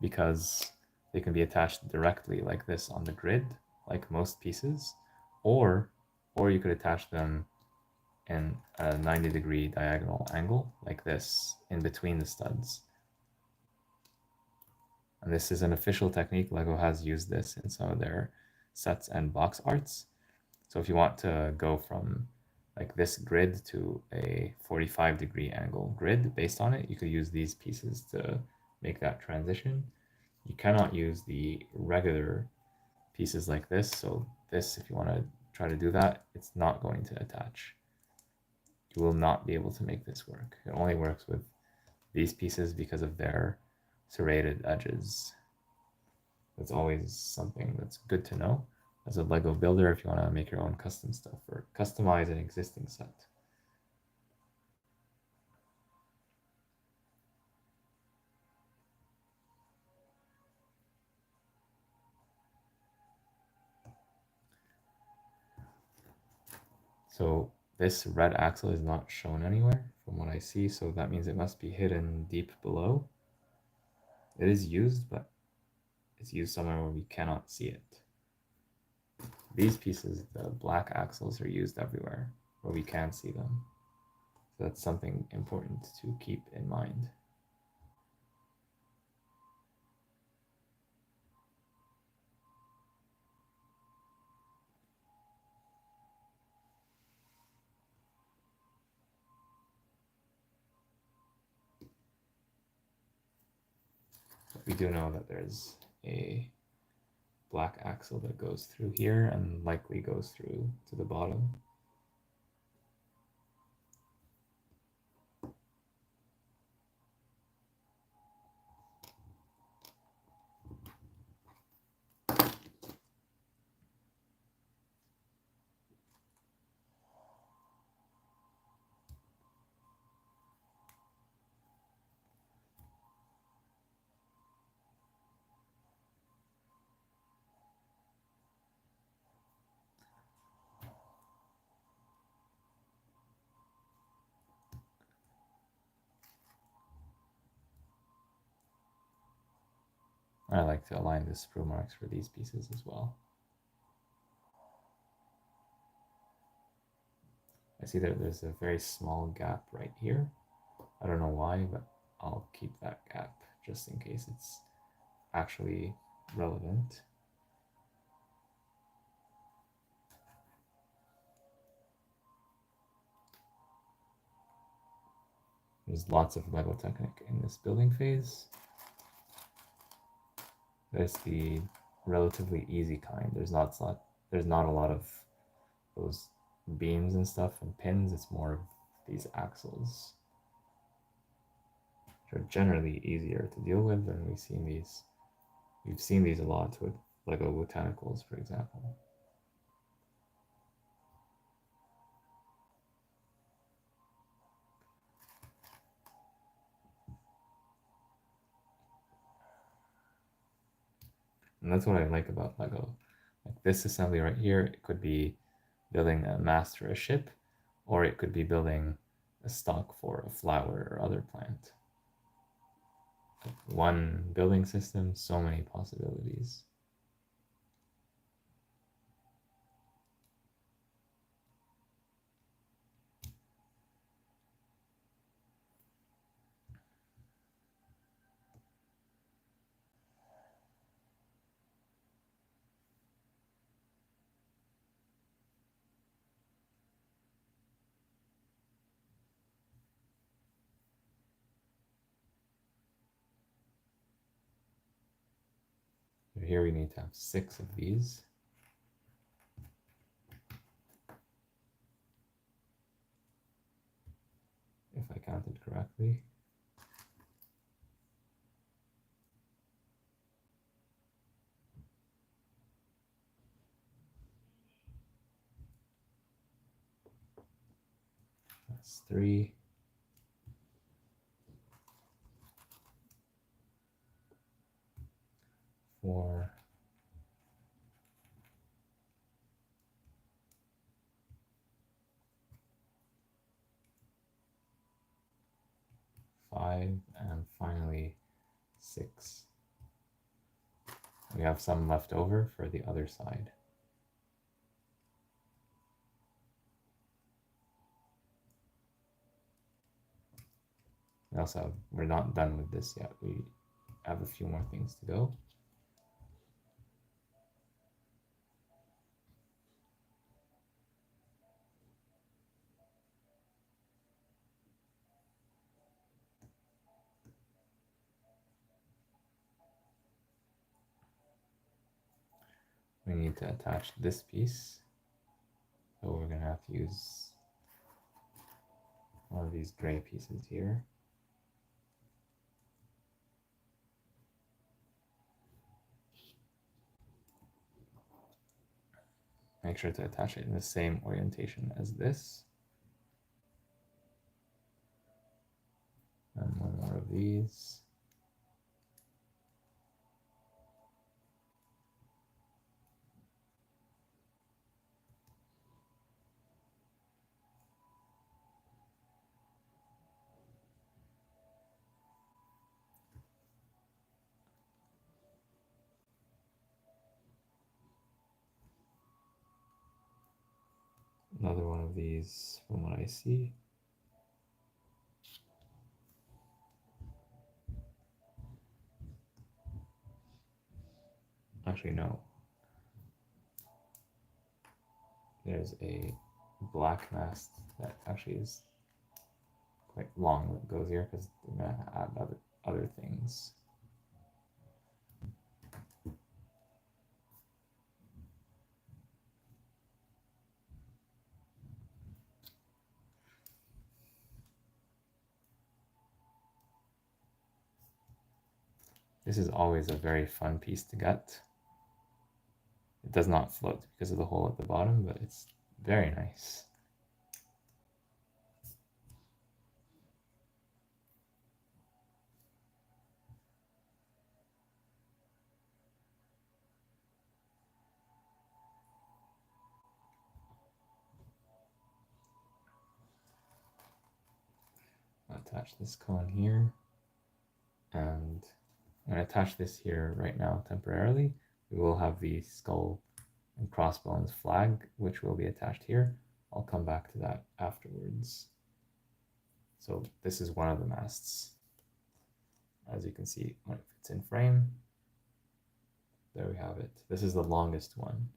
because they can be attached directly like this on the grid, like most pieces, or you could attach them in a 90-degree diagonal angle like this in between the studs. And this is an official technique. Lego has used this in some of their sets and box arts. So if you want to go from like this grid to a 45-degree angle grid based on it, you could use these pieces to make that transition. You cannot use the regular pieces like this. So this, if you want to try to do that, it's not going to attach. You will not be able to make this work. It only works with these pieces because of their serrated edges. That's always something that's good to know as a Lego builder if you want to make your own custom stuff or customize an existing set. So this red axle is not shown anywhere from what I see, so that means it must be hidden deep below. It is used, but it's used somewhere where we cannot see it. These pieces, the black axles, are used everywhere where we can see them. So that's something important to keep in mind. We do know that there's a black axle that goes through here and likely goes through to the bottom. I like to align the sprue marks for these pieces as well. I see that there's a very small gap right here. I don't know why, but I'll keep that gap just in case it's actually relevant. There's lots of Lego Technic in this building phase. There's the relatively easy kind. There's not a lot of those beams and stuff and pins. It's more of these axles, which are generally easier to deal with, and we've seen these a lot with Lego Botanicals, for example. And that's what I like about Lego. Like this assembly right here, it could be building a mast for a ship, or it could be building a stalk for a flower or other plant. Like one building system, so many possibilities. So here we need to have 6 of these. If I counted correctly. That's 3. 4. 5, and finally 6. We have some left over for the other side. We're not done with this yet. We have a few more things to go. We need to attach this piece. So we're going to have to use one of these gray pieces here. Make sure to attach it in the same orientation as this. And one more of these. Another one of these from what I see. Actually, no. There's a black mast that actually is quite long that goes here because we're going to add other things. This is always a very fun piece to get. It does not float because of the hole at the bottom, but it's very nice. I'll attach this cone here, and I'm going to attach this here right now temporarily. We will have the skull and crossbones flag, which will be attached here. I'll come back to that afterwards. So this is one of the masts. As you can see, when it fits in frame, there we have it. This is the longest one.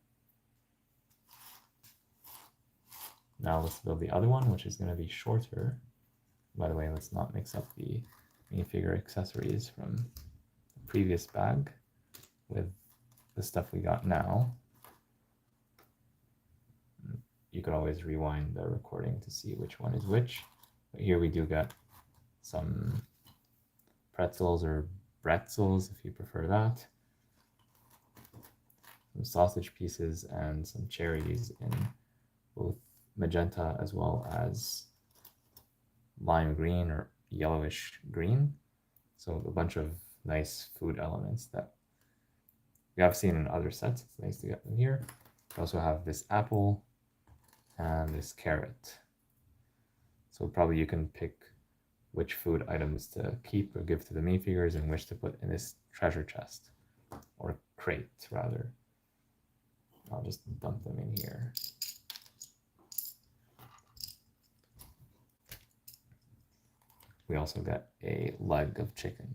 Now let's build the other one, which is going to be shorter. By the way, let's not mix up the minifigure accessories from the previous bag with the stuff we got now. You could always rewind the recording to see which one is which. But here we do get some pretzels or bretzels, if you prefer that. Some sausage pieces and some cherries in both magenta as well as lime green or yellowish green. So a bunch of nice food elements that we have seen in other sets. It's nice to get them here. We also have this apple and this carrot. So probably you can pick which food items to keep or give to the minifigures and which to put in this treasure chest, or crate rather. I'll just dump them in here. We also get a leg of chicken,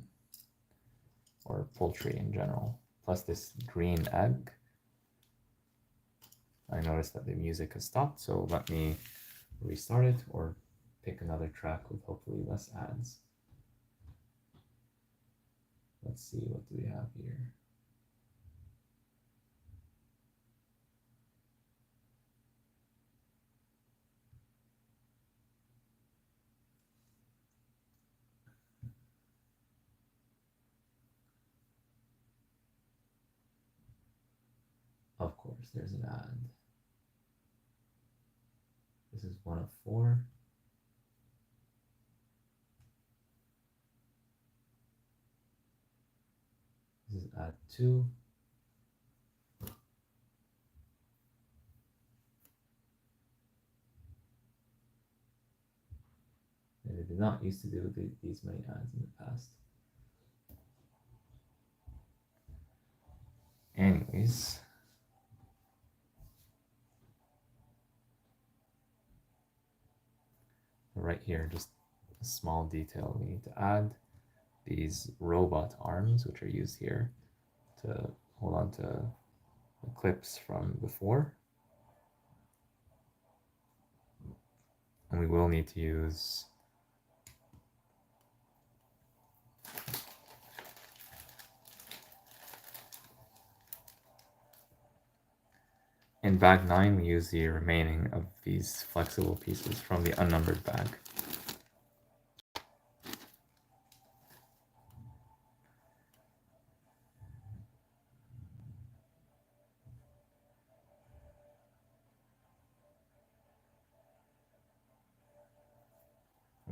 or poultry in general, plus this green egg. I noticed that the music has stopped, so let me restart it or pick another track with hopefully less ads. Let's see, what do we have here? Of course, there's an ad. This is one of 4. This is ad 2. And they did not used to do these many ads in the past. Anyways, right here, just a small detail we need to add. These robot arms, which are used here to hold on to the clips from before. And we will need to use in bag 9, we use the remaining of these flexible pieces from the unnumbered bag.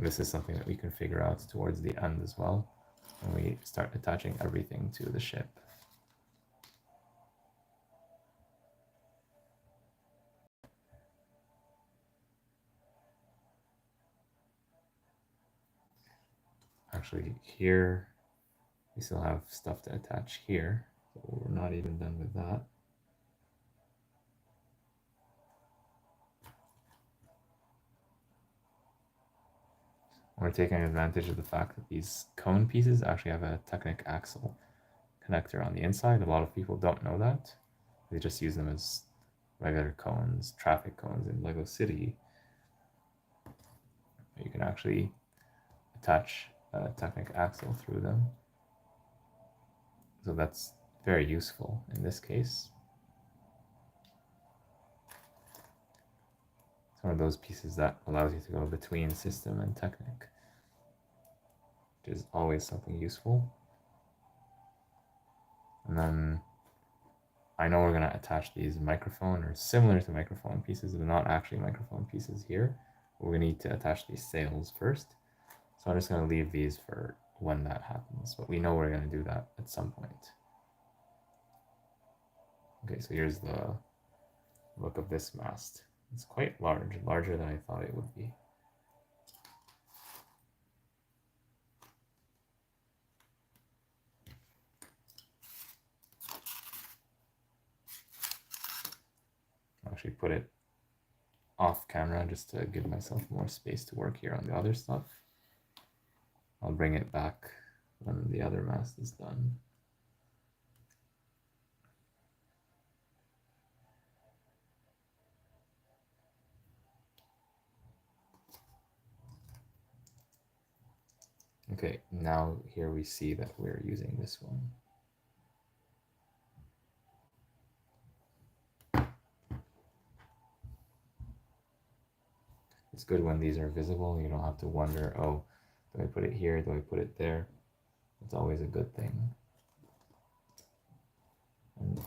This is something that we can figure out towards the end as well, when we start attaching everything to the ship. Actually, here, we still have stuff to attach here, so we're not even done with that. We're taking advantage of the fact that these cone pieces actually have a Technic axle connector on the inside. A lot of people don't know that. They just use them as regular cones, traffic cones in Lego City. You can actually attach a Technic axle through them. So that's very useful in this case. It's one of those pieces that allows you to go between system and Technic, which is always something useful. And then I know we're going to attach these microphone or similar to microphone pieces. They're not actually microphone pieces here. We're going to need to attach these sails first. So I'm just going to leave these for when that happens. But we know we're going to do that at some point. Okay, so here's the look of this mast. It's quite large, larger than I thought it would be. I'll actually put it off camera just to give myself more space to work here on the other stuff. I'll bring it back when the other mast is done. Okay, now here we see that we're using this one. It's good when these are visible. You don't have to wonder, oh, do I put it here? Do I put it there? It's always a good thing. And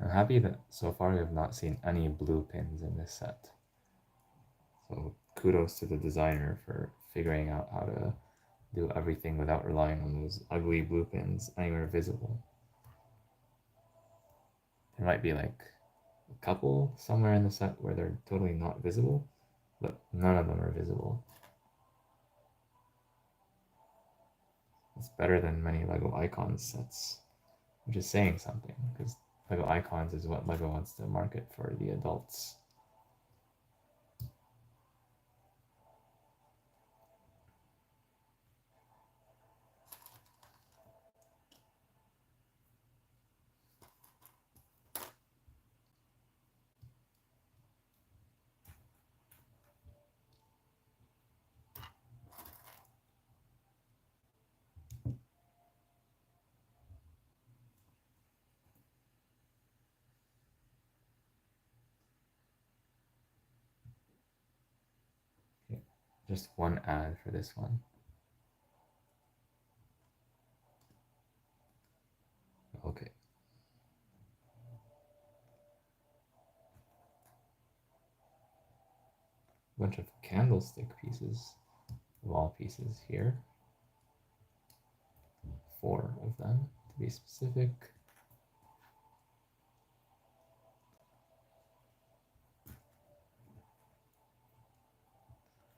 I'm happy that so far we have not seen any blue pins in this set. So kudos to the designer for figuring out how to do everything without relying on those ugly blue pins anywhere visible. There might be like a couple somewhere in the set where they're totally not visible, but none of them are visible. It's better than many Lego Icons sets, which is saying something, because Lego Icons is what Lego wants to market for the adults. Just one ad for this one. Okay. Bunch of candlestick pieces, of all pieces here. 4 of them, to be specific.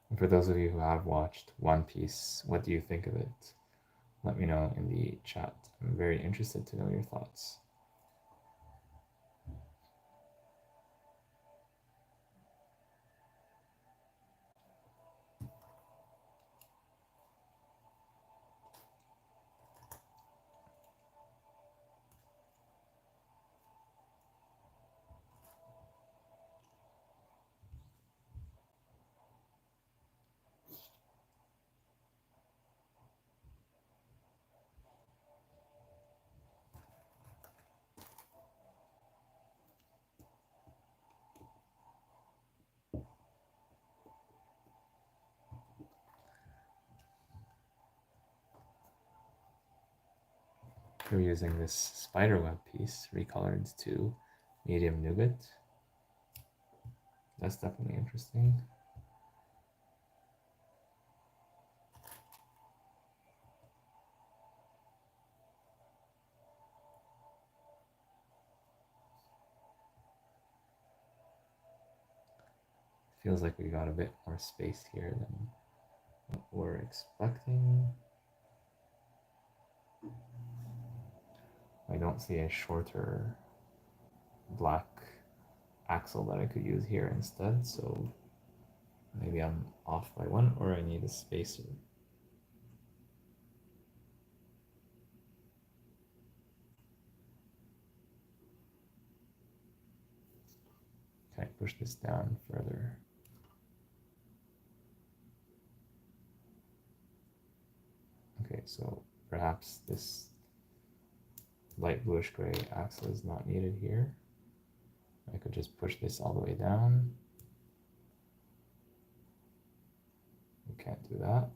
And for those of you who have watched One Piece, what do you think of it? Let me know in the chat. I'm very interested to know your thoughts. We're using this spiderweb piece recolored to medium nougat. That's definitely interesting. Feels like we got a bit more space here than what we're expecting. I don't see a shorter black axle that I could use here instead, so maybe I'm off by one, or I need a spacer. Can I push this down further? Okay, so perhaps this light bluish gray axle is not needed here. I could just push this all the way down. We can't do that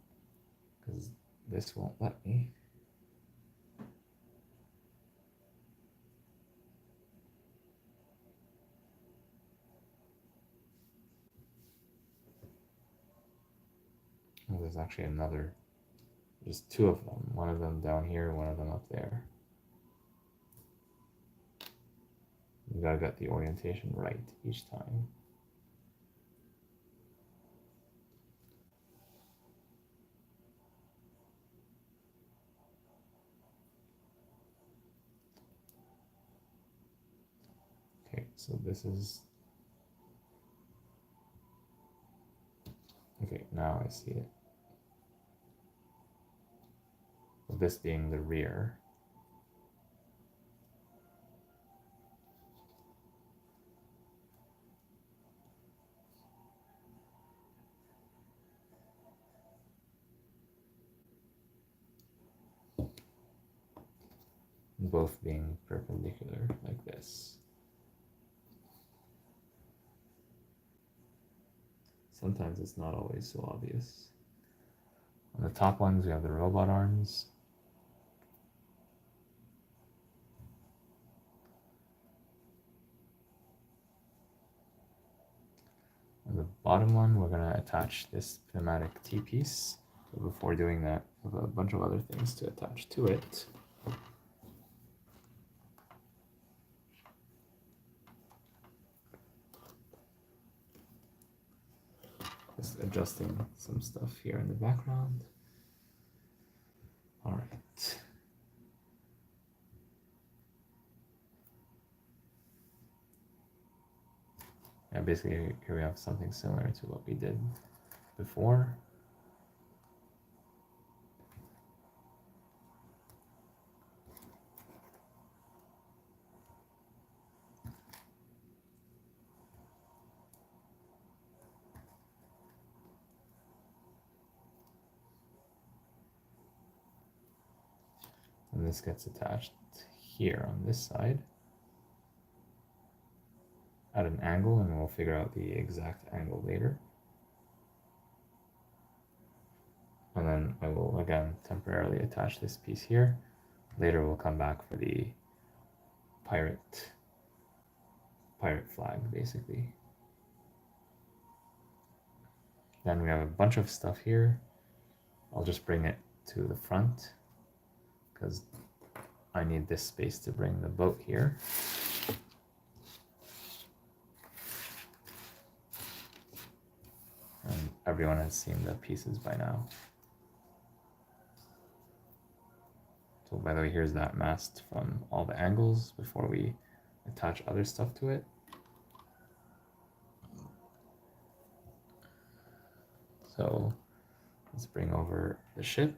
because this won't let me. Oh, there's actually another, there's 2 of them. One of them down here, one of them up there. You gotta get the orientation right each time. Okay, so this is, okay, now I see it. So this being the rear. Both being perpendicular like this. Sometimes it's not always so obvious. On the top ones, we have the robot arms. On the bottom one, we're going to attach this pneumatic T-piece. But before doing that, we have a bunch of other things to attach to it. Just adjusting some stuff here in the background. All right. Yeah, basically here we have something similar to what we did before. And this gets attached here on this side at an angle, and we'll figure out the exact angle later. And then I will again temporarily attach this piece here. Later we'll come back for the pirate flag, basically. Then we have a bunch of stuff here. I'll just bring it to the front because I need this space to bring the boat here. And everyone has seen the pieces by now. So by the way, here's that mast from all the angles before we attach other stuff to it. So let's bring over the ship.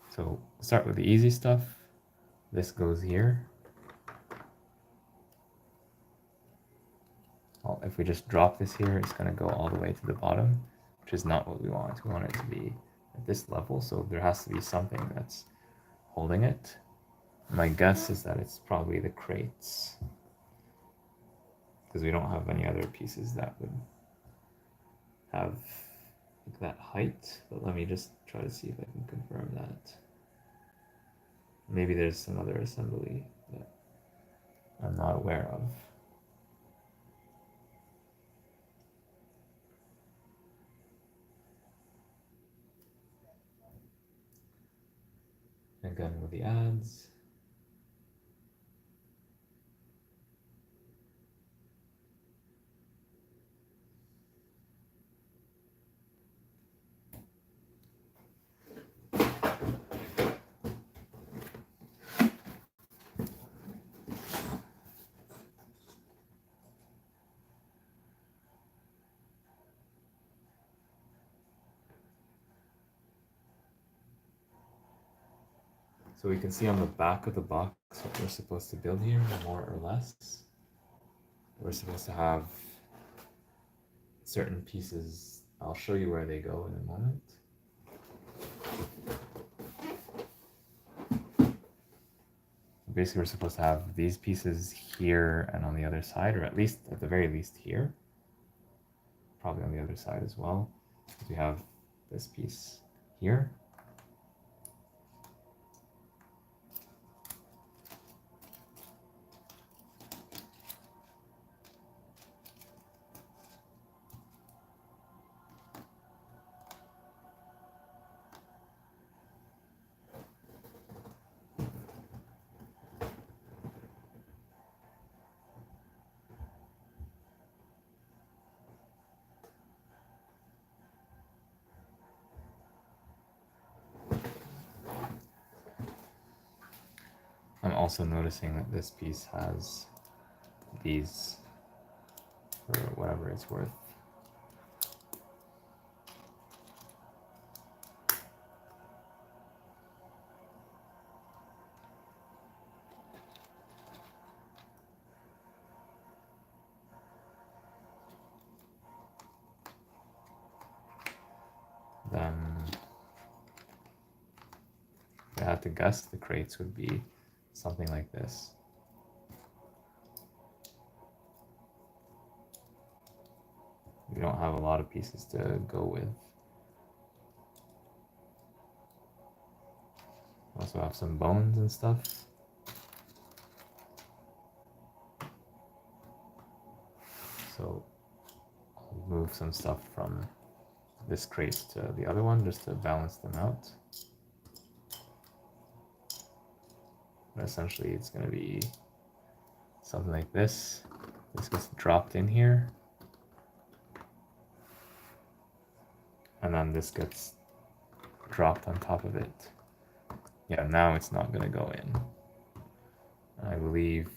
So start with the easy stuff. This goes here. Well, if we just drop this here, it's going to go all the way to the bottom, which is not what we want. We want it to be at this level, so there has to be something that's holding it. My guess is that it's probably the crates, because we don't have any other pieces that would have like that height. But let me just try to see if I can confirm that. Maybe there's some other assembly that I'm not aware of. Again with the ads. So we can see on the back of the box what we're supposed to build here, more or less. We're supposed to have certain pieces. I'll show you where they go in a moment. Basically, we're supposed to have these pieces here and on the other side, or at least, at the very least here. Probably on the other side as well. We have this piece here. I'm also noticing that this piece has these for whatever it's worth. Then if I had to guess, the crates would be something like this. We don't have a lot of pieces to go with. Also have some bones and stuff. So I'll move some stuff from this crate to the other one just to balance them out. But essentially it's going to be something like this. This gets dropped in here. And then this gets dropped on top of it. Yeah, now it's not going to go in. I believe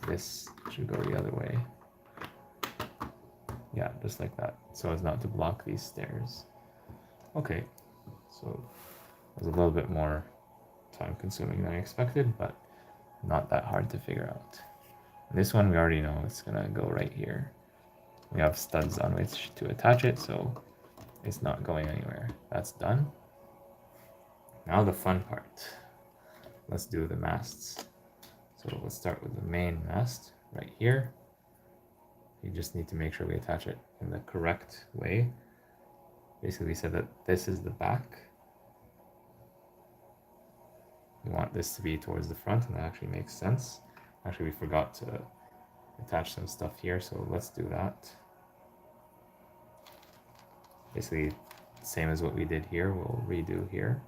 this should go the other way. Yeah, just like that, so as not to block these stairs. Okay, so it was a little bit more time consuming than I expected, but not that hard to figure out. This one we already know it's gonna go right here. We have studs on which to attach it, so it's not going anywhere. That's done. Now the fun part. Let's do the masts. So let's start with the main mast right here. You just need to make sure we attach it in the correct way. Basically, we said that this is the back. We want this to be towards the front, and that actually makes sense. Actually, we forgot to attach some stuff here, so let's do that. Basically, same as what we did here, we'll redo here.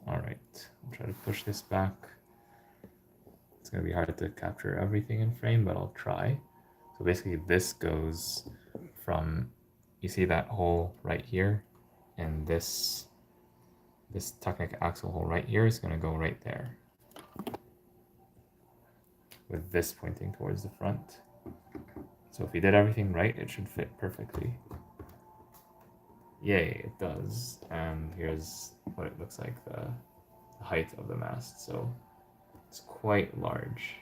All right, I'll try to push this back. It's gonna be hard to capture everything in frame, but I'll try. So basically this goes from, you see that hole right here, and this Technic axle hole right here is gonna go right there, with this pointing towards the front. So if we did everything right, it should fit perfectly. Yay, it does. And here's what it looks like, the height of the mast. So it's quite large,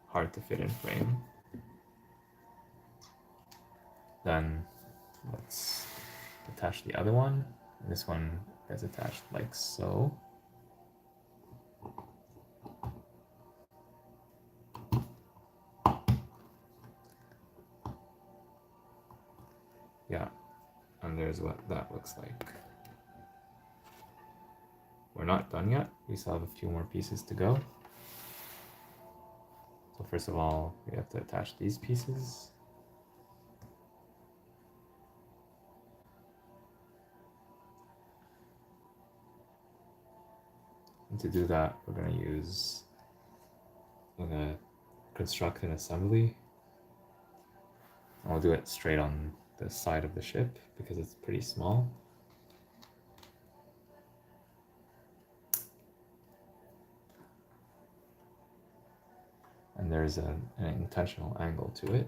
hard to fit in frame. Then let's attach the other one. This one is attached like so. Yeah, and there's what that looks like. We're not done yet. We still have a few more pieces to go. So first of all, we have to attach these pieces. And to do that, we're going to construct an assembly. I'll do it straight on the side of the ship because it's pretty small. And there's an intentional angle to it.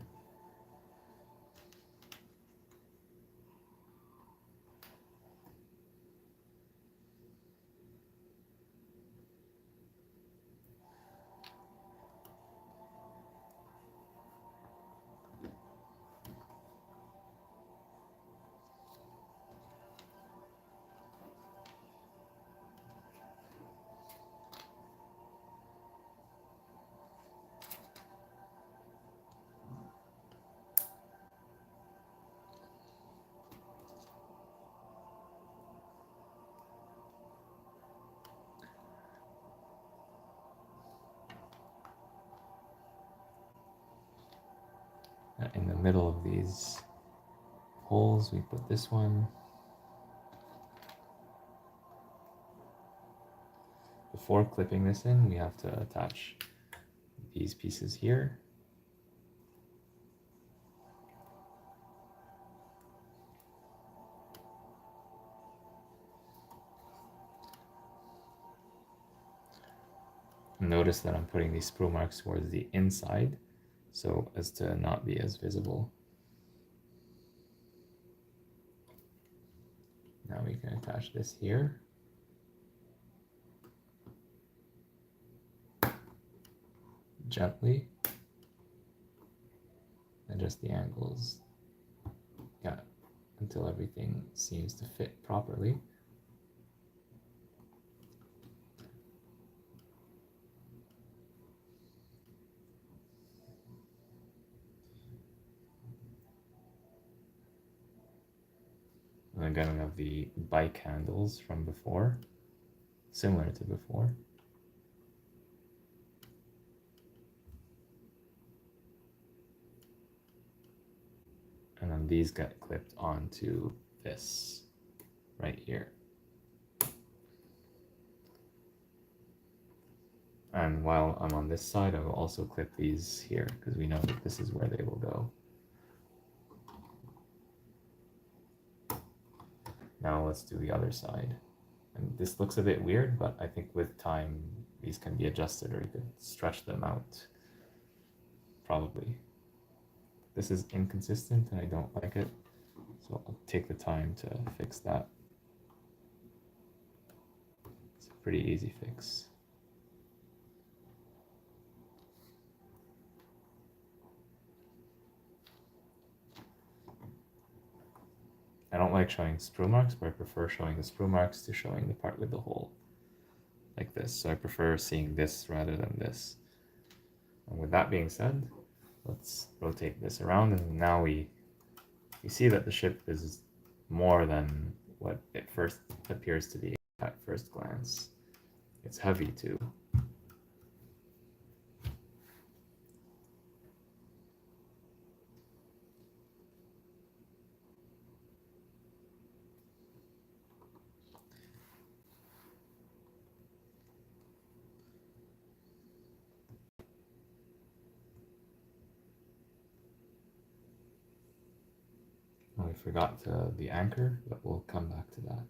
In the middle of these holes, we put this one. Before clipping this in, we have to attach these pieces here. Notice that I'm putting these sprue marks towards the inside so as to not be as visible. Now we can attach this here. Gently. Adjust the angles. Yeah, until everything seems to fit properly. And again, we have the bike handles from before, similar to before. And then these get clipped onto this right here. And while I'm on this side, I will also clip these here because we know that this is where they will go. Now let's do the other side. And this looks a bit weird, but I think with time, these can be adjusted, or you could stretch them out, probably. This is inconsistent and I don't like it, So I'll take the time to fix that. It's a pretty easy fix. I don't like showing sprue marks, but I prefer showing the sprue marks to showing the part with the hole, like this. So I prefer seeing this rather than this. And with that being said, let's rotate this around, and now we see that the ship is more than what it first appears to be at first glance. It's heavy too. Oh, we forgot the anchor, but we'll come back to that.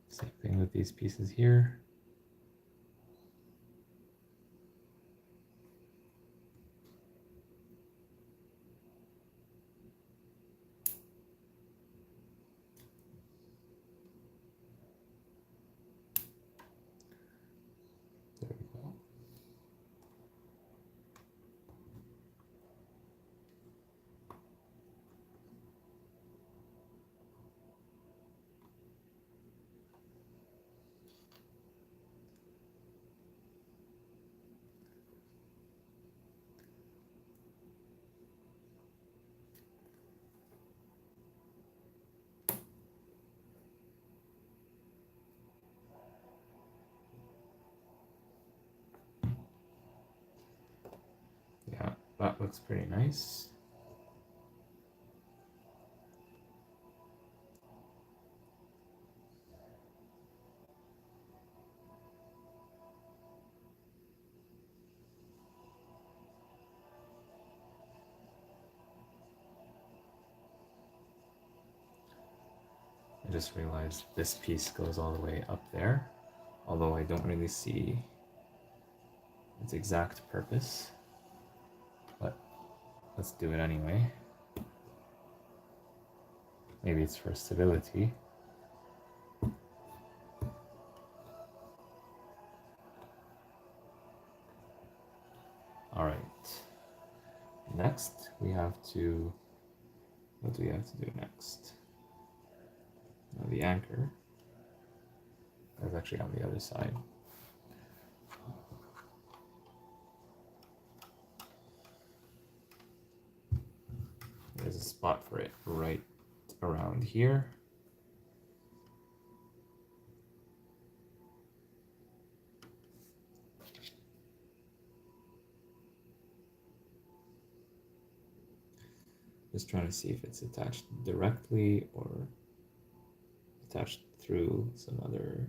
Same thing with these pieces here. There we go. Yeah, that looks pretty nice. I just realized this piece goes all the way up there, although I don't really see its exact purpose, but let's do it anyway. Maybe it's for stability. All right. Next, we have to, what do we have to do next? Now the anchor is actually on the other side. There's a spot for it right around here. Just trying to see if it's attached directly or attached through some other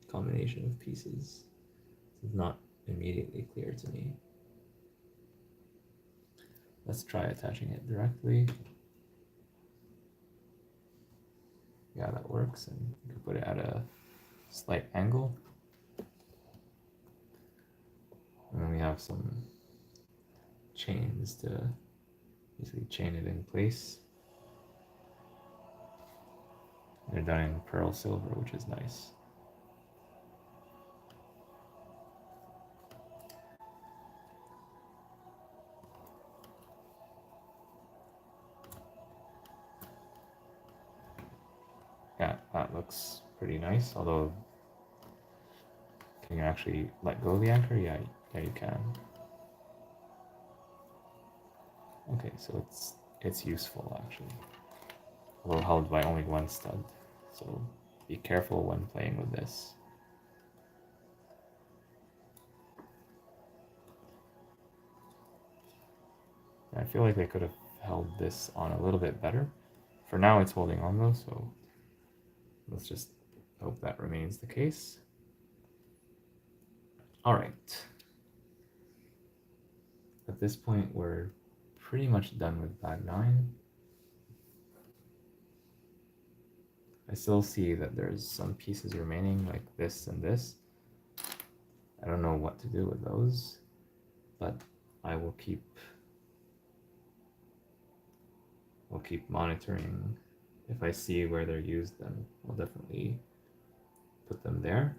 combination of pieces. It's not immediately clear to me. Let's try attaching it directly. Yeah, that works, and you can put it at a slight angle. And then we have some chains to basically chain it in place. They're done in pearl silver, which is nice. Yeah, that looks pretty nice, although Can you actually let go of the anchor? Yeah, you can. Okay, so it's useful actually. Although held by only one stud. So be careful when playing with this. I feel like they could have held this on a little bit better. For now it's holding on though, so let's just hope that remains the case. All right. At this point, we're pretty much done with bag 9. I still see that there's some pieces remaining, like this and this. I don't know what to do with those, but I will keep monitoring. If I see where they're used, then I'll definitely put them there.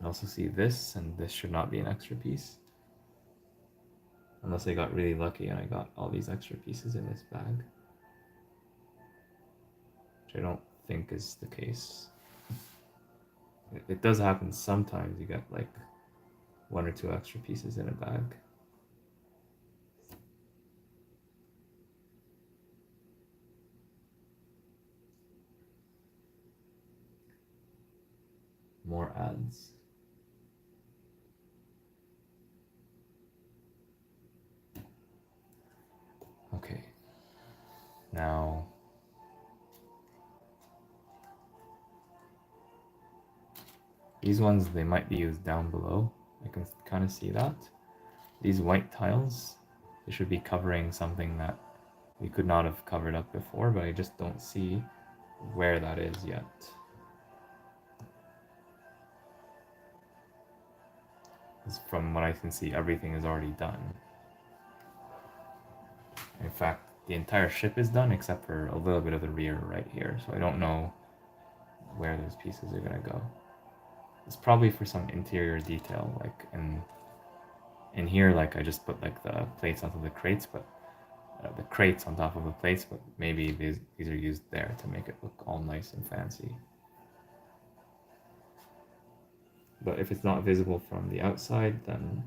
I also see this, and this should not be an extra piece. Unless I got really lucky and I got all these extra pieces in this bag. Which I don't think is the case. It does happen sometimes, you get like 1 or 2 extra pieces in a bag. More ads. Okay. Now, these ones, they might be used down below. I can kind of see that. These white tiles, they should be covering something that we could not have covered up before, but I just don't see where that is yet. From what I can see, everything is already done. In fact, the entire ship is done except for a little bit of the rear right here, so I don't know where those pieces are gonna go. It's probably for some interior detail, like in here, like I just put like the plates onto the crates, but the crates on top of the plates, but maybe these are used there to make it look all nice and fancy. But if it's not visible from the outside, then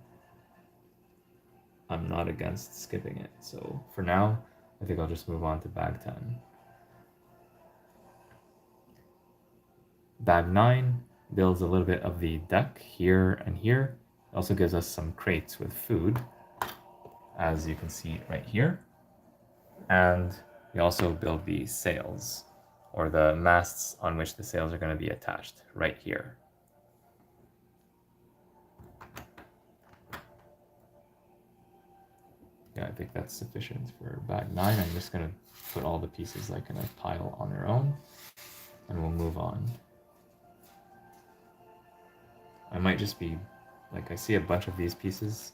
I'm not against skipping it. So for now, I think I'll just move on to bag 10. Bag 9 builds a little bit of the deck here and here. It also gives us some crates with food, as you can see right here. And we also build the sails, or the masts on which the sails are going to be attached right here. Yeah, I think that's sufficient for bag 9. I'm just going to put all the pieces like in a pile on their own, and we'll move on. I might just be, like I see a bunch of these pieces,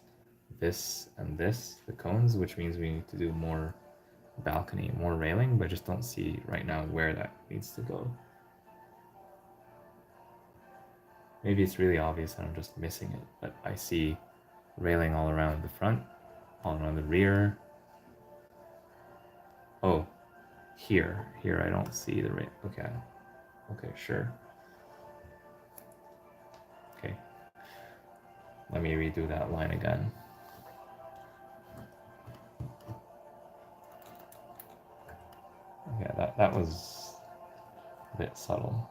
this and this, the cones, which means we need to do more balcony, more railing, but I just don't see right now where that needs to go. Maybe it's really obvious and I'm just missing it, but I see railing all around the front, all around the rear. Oh, here I don't see the rail. Okay, sure. Okay, let me redo that line again. Yeah, that was a bit subtle.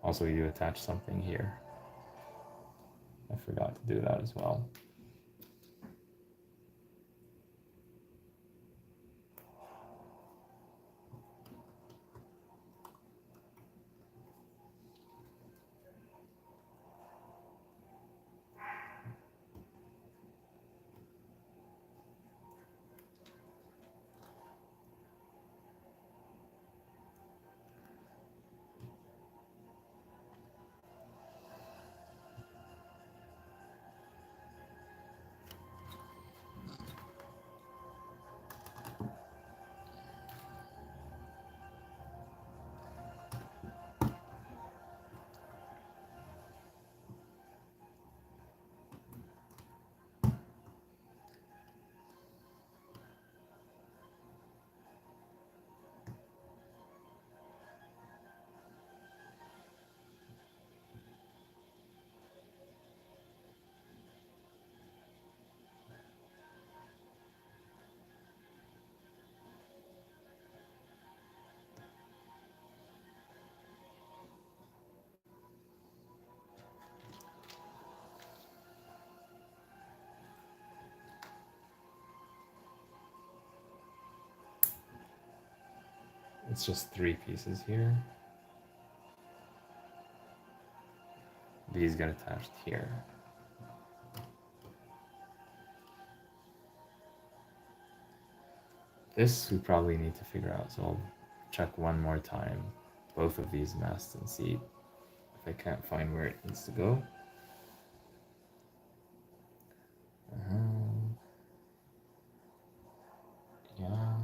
Also, you attach something here. I forgot to do that as well. It's just 3 pieces here. These get attached here. This we probably need to figure out, so I'll check one more time both of these masts and see if I can't find where it needs to go. Yeah.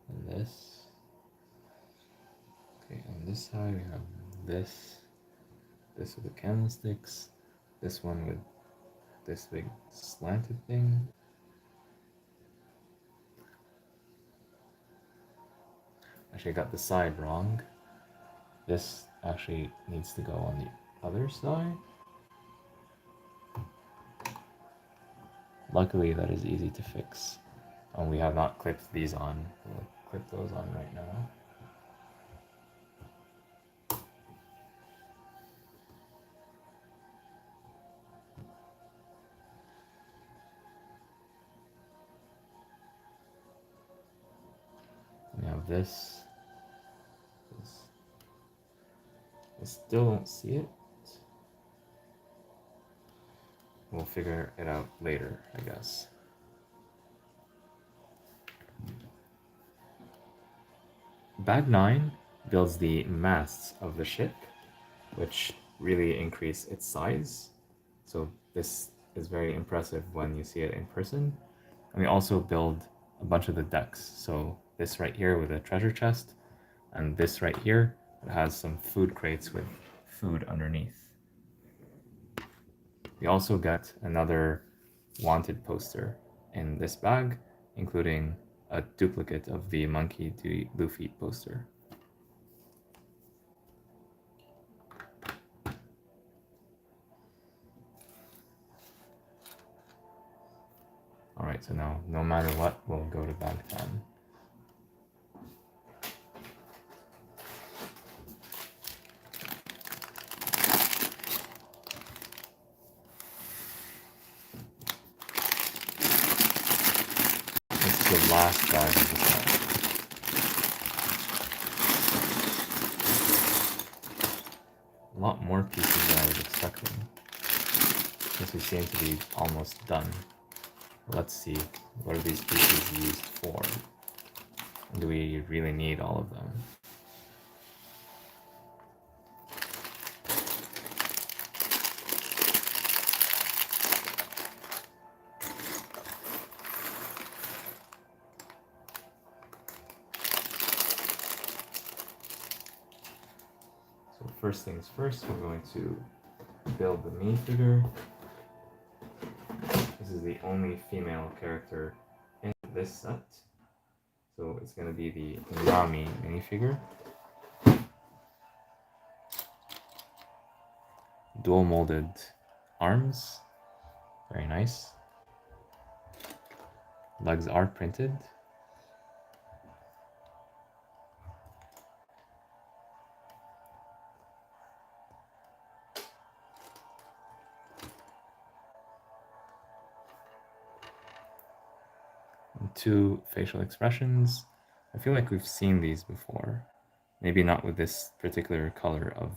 And this. Okay, on this side we have this with the candlesticks, this one with this big slanted thing. Actually, I got the side wrong. This actually needs to go on the other side. Luckily, that is easy to fix. And we have not clipped these on. We'll clip those on right now. We have this. I still don't see it. We'll figure it out later, I guess. Bag 9 builds the masts of the ship, which really increase its size. So this is very impressive when you see it in person. And we also build a bunch of the decks. So this right here with a treasure chest, and this right here that has some food crates with food underneath. We also get another wanted poster in this bag, including a duplicate of the Monkey D. Luffy poster. Alright, so now no matter what, we'll go to bag 10. This is the last bag of the set. A lot more pieces than I was expecting. This we seem to be almost done. Let's see, what are these pieces used for? Do we really need all of them? So first things first, we're going to build the minifigure. This is the only female character in this set. So it's going to be the Nami minifigure. Dual molded arms. Very nice. Legs are printed. And 2 facial expressions. I feel like we've seen these before. Maybe not with this particular color of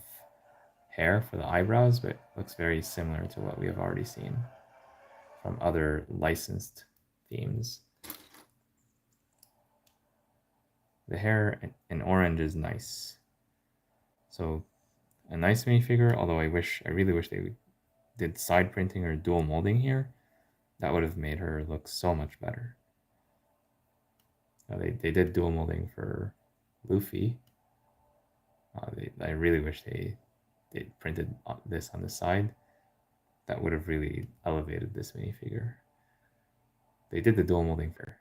hair for the eyebrows, but it looks very similar to what we have already seen from other licensed themes. The hair in orange is nice. So a nice minifigure, although I really wish they did side printing or dual molding here. That would have made her look so much better. They did dual molding for Luffy. I really wish they printed this on the side. That would have really elevated this minifigure. They did the dual molding for.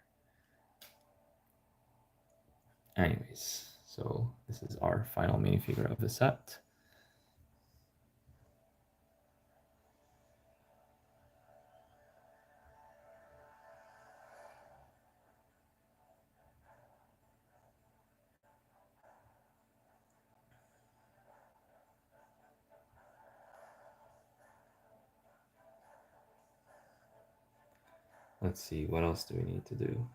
Anyways, so this is our final minifigure of the set. Let's see, what else do we need to do?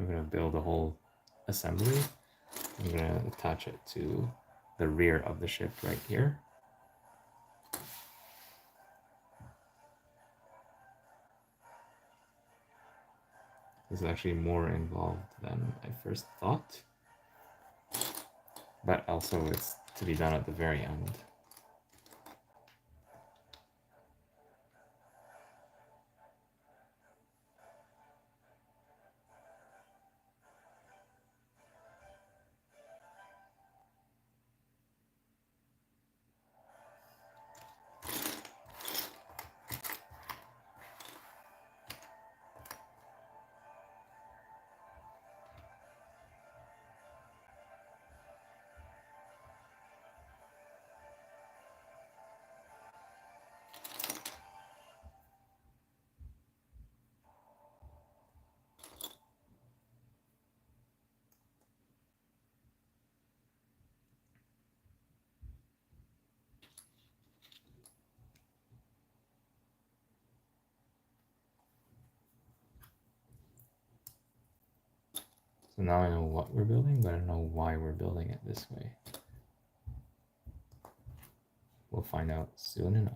I'm going to build a whole assembly. I'm going to attach it to the rear of the ship right here. This is actually more involved than I first thought, but also it's to be done at the very end. So now I know what we're building, but I don't know why we're building it this way. We'll find out soon enough.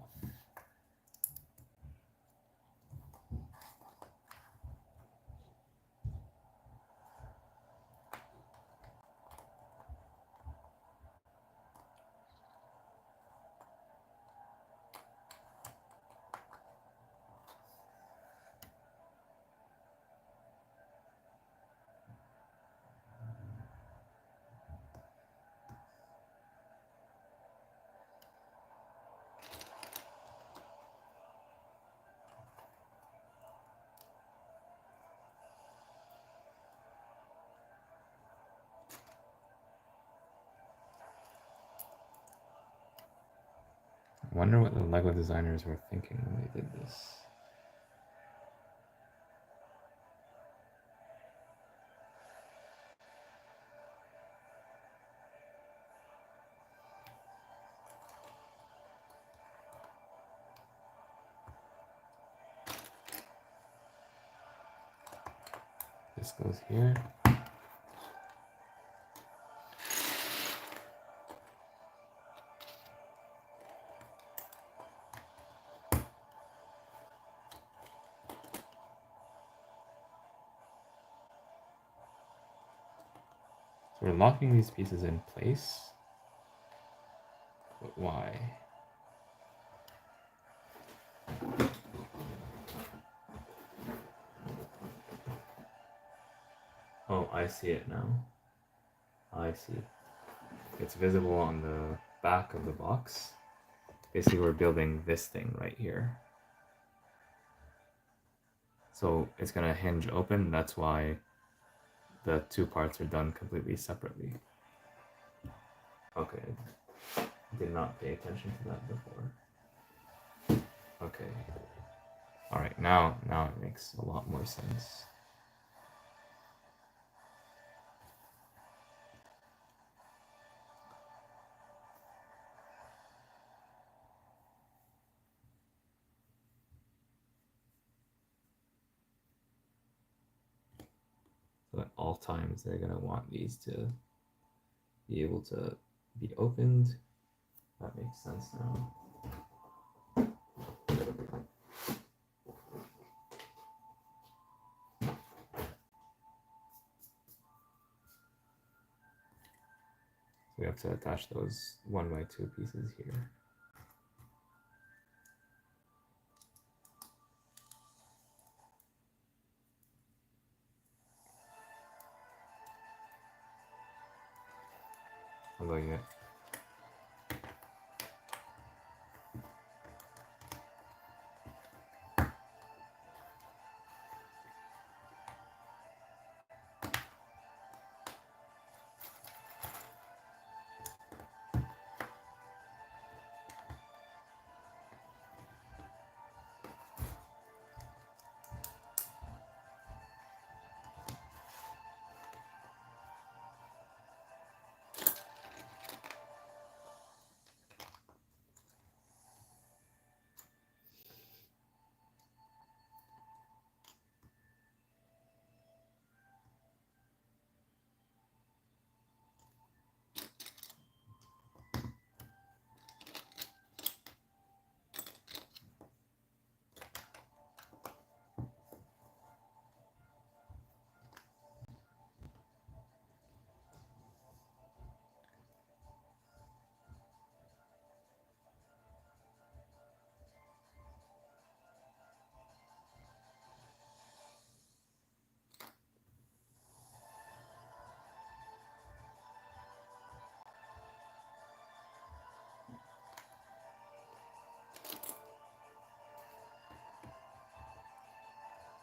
I wonder what the LEGO designers were thinking when they did this. This goes here. So we're locking these pieces in place, but why? Oh, I see it now. I see. It's visible on the back of the box. Basically, we're building this thing right here. So it's gonna hinge open. That's why the two parts are done completely separately. Okay, did not pay attention to that before. Okay. All right, now it makes a lot more sense. So at all times, they're gonna want these to be able to be opened. That makes sense now. We have to attach those 1x2 pieces here. How about you?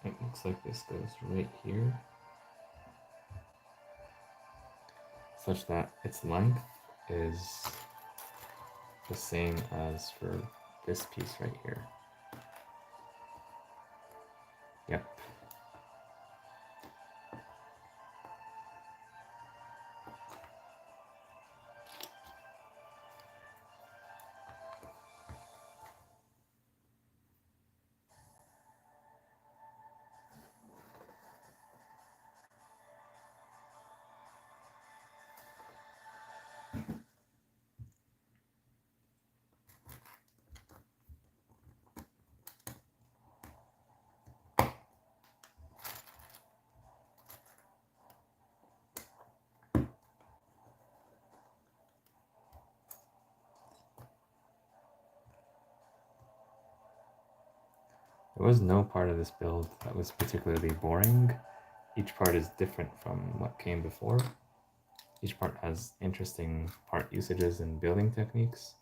It looks like this goes right here, such that its length is the same as for this piece right here. Yep. There was no part of this build that was particularly boring. Each part is different from what came before. Each part has interesting part usages and building techniques.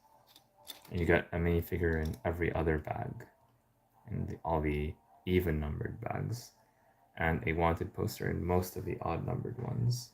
And you get a minifigure in every other bag, in all the even numbered bags, and a wanted poster in most of the odd numbered ones.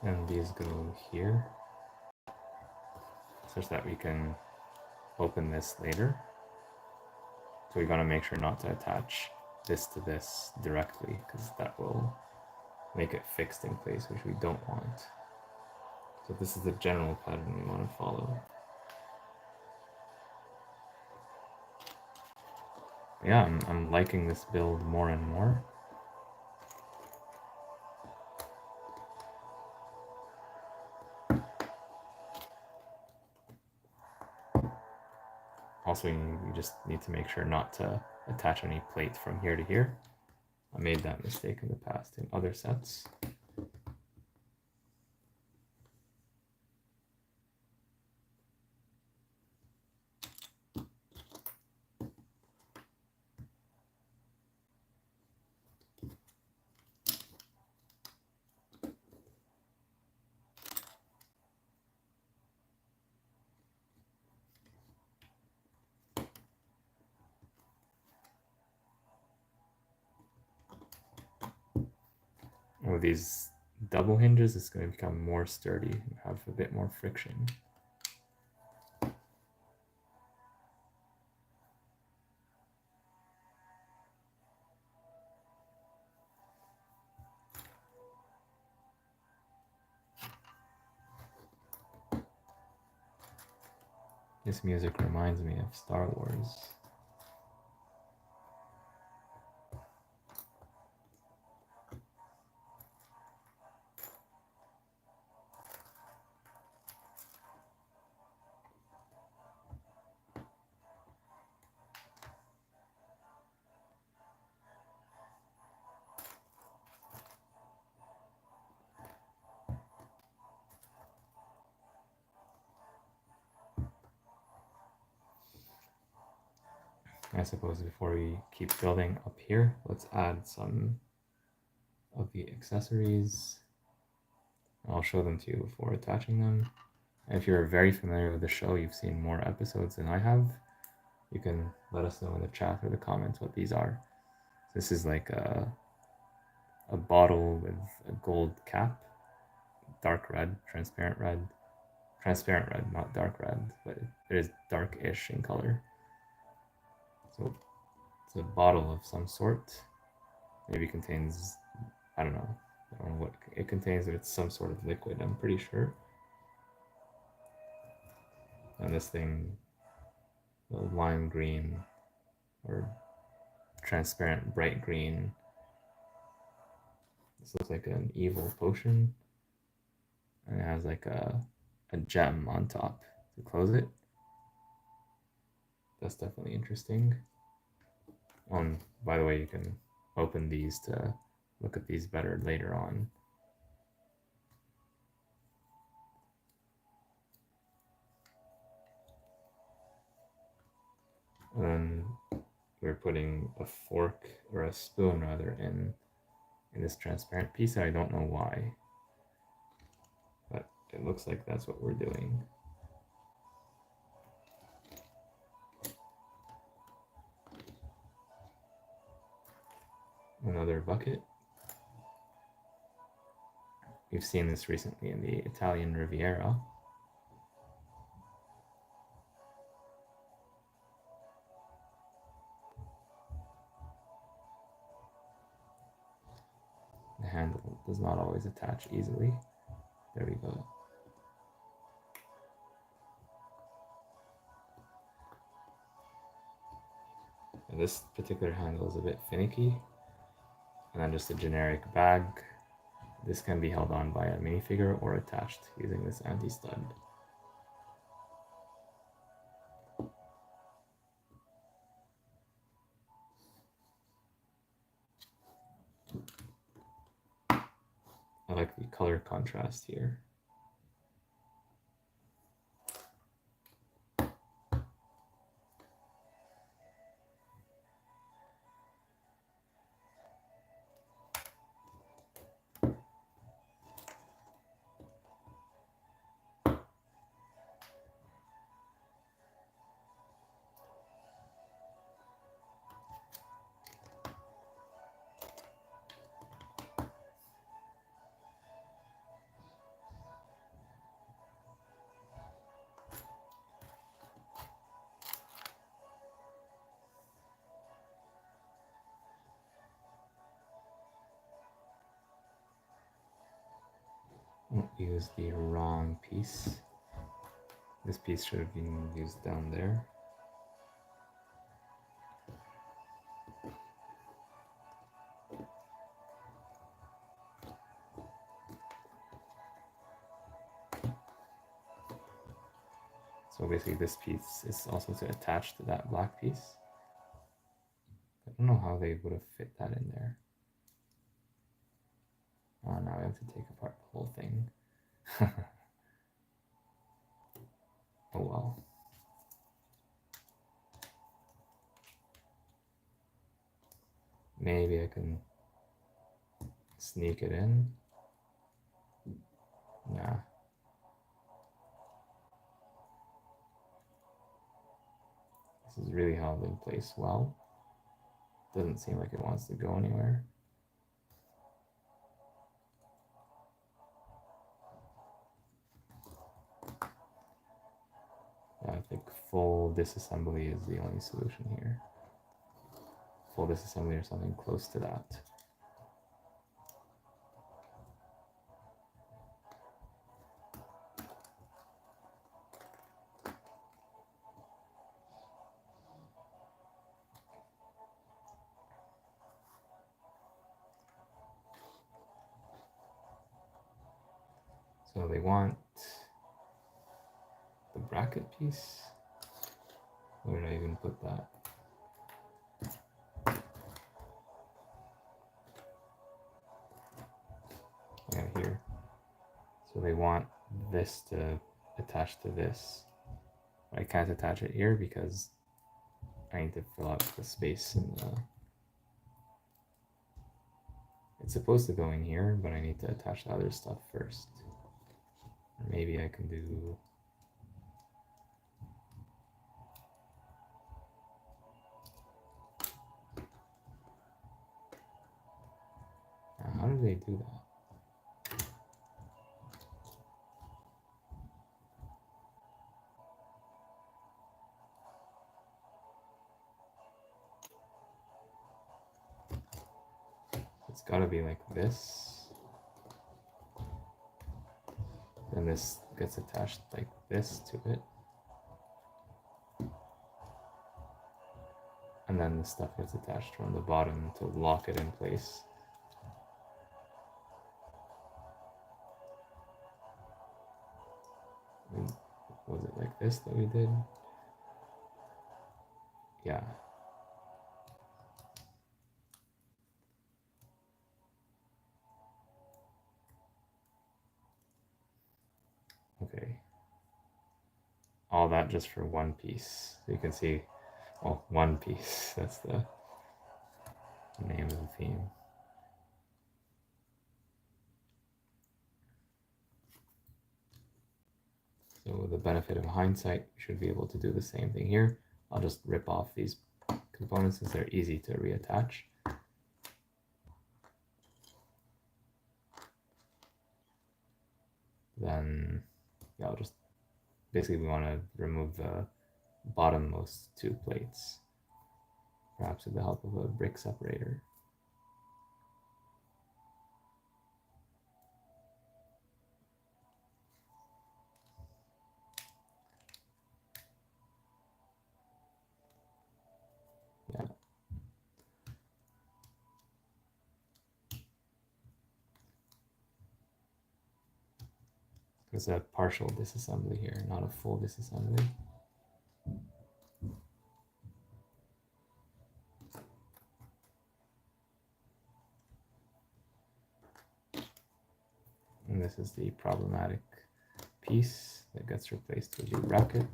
And these go here, such that we can open this later. So we gotta make sure not to attach this to this directly, because that will make it fixed in place, which we don't want. So this is the general pattern we want to follow. Yeah, I'm liking this build more and more. Also, you just need to make sure not to attach any plate from here to here. I made that mistake in the past in other sets. With these double hinges, it's going to become more sturdy and have a bit more friction. This music reminds me of Star Wars. I suppose before we keep building up here, let's add some of the accessories. I'll show them to you before attaching them. And if you're very familiar with the show, you've seen more episodes than I have, you can let us know in the chat or the comments what these are. This is like a bottle with a gold cap, dark red, transparent red, not dark red, but it is dark-ish in color. So it's a bottle of some sort. Maybe contains, I don't know what it contains, but it's some sort of liquid, I'm pretty sure. And this thing, the lime green or transparent bright green. This looks like an evil potion, and it has like a gem on top to close it. That's definitely interesting. By the way, you can open these to look at these better later on. And then we're putting a fork, or a spoon rather, in this transparent piece. I don't know why, but it looks like that's what we're doing. Another bucket. We've seen this recently in the Italian Riviera. The handle does not always attach easily. There we go. And this particular handle is a bit finicky. And then just a generic bag. This can be held on by a minifigure or attached using this anti-stud. I like the color contrast here. Use the wrong piece. This piece should have been used down there. So basically this piece is also to attach to that black piece. I don't know how they would have fit that in there. Oh, now we have to take apart the whole thing. Oh well. Maybe I can sneak it in. Nah. This is really held in place well. Doesn't seem like it wants to go anywhere. I think full disassembly is the only solution here. Full disassembly or something close to that. So they want the bracket piece. Where did I even put that? Yeah, here. So they want this to attach to this. I can't attach it here because I need to fill out the space in the... It's supposed to go in here, but I need to attach the other stuff first. Or maybe I can do... How do they do that? It's gotta be like this. Then this gets attached like this to it. And then the stuff gets attached from the bottom to lock it in place. Was it like this that we did? Yeah. Okay. All that just for one piece. So you can see, well, one piece. That's the name of the theme. So with the benefit of hindsight, you should be able to do the same thing here. I'll just rip off these components since they're easy to reattach. Then, yeah, I'll just, basically we want to remove the bottommost two plates, perhaps with the help of a brick separator. Yeah. There's a partial disassembly here, not a full disassembly. And this is the problematic piece that gets replaced with the bracket.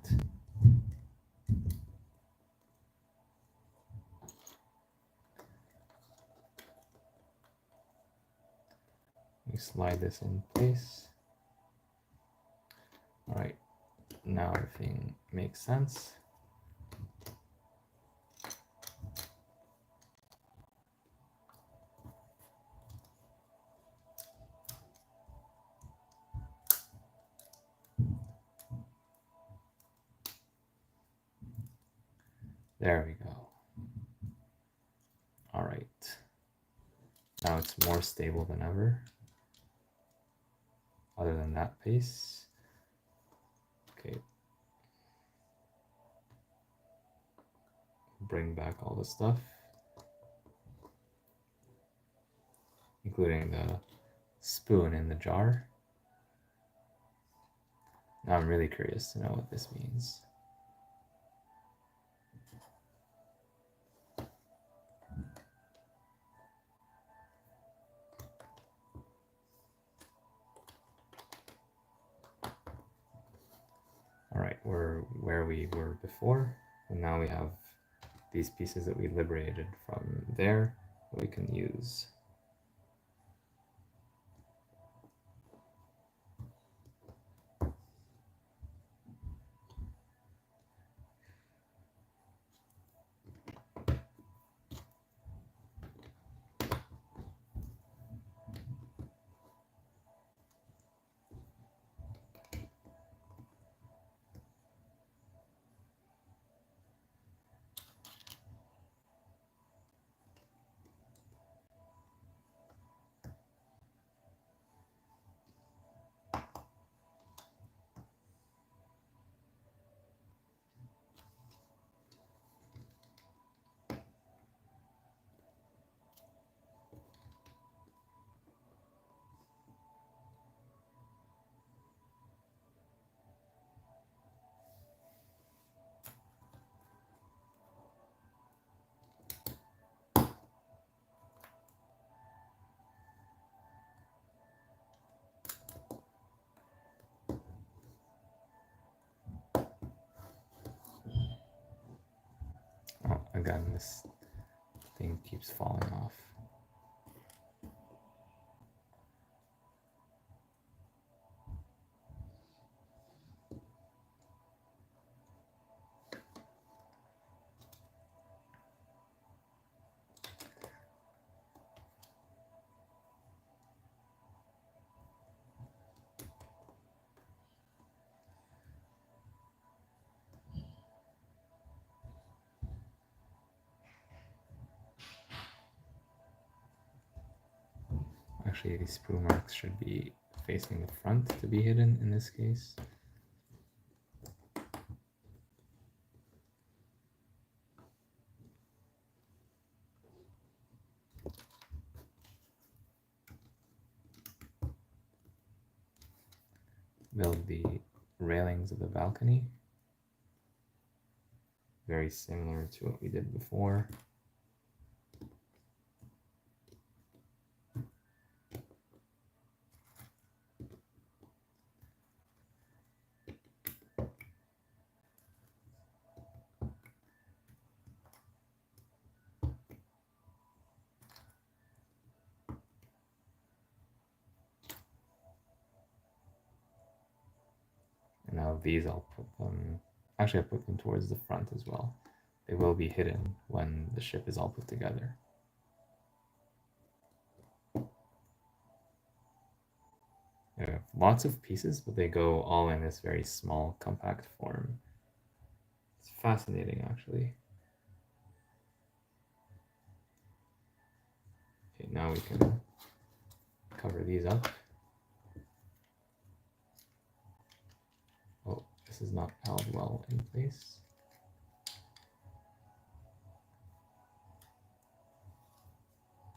We slide this in place. All right, now everything makes sense. There we go. All right. Now it's more stable than ever. Other than that piece. Okay. Bring back all the stuff, including the spoon in the jar. Now I'm really curious to know what this means. All right, we're where we were before, and now we have these pieces that we liberated from there that we can use. Oh, again, this thing keeps falling off. Actually, these sprue marks should be facing the front to be hidden in this case. build the railings of the balcony. Very similar to what we did before. And now these I'll put them, actually I put them towards the front as well. They will be hidden when the ship is all put together. There are lots of pieces, but they go all in this very small, compact form. It's fascinating, actually. Okay, now we can cover these up. Oh, this is not held well in place.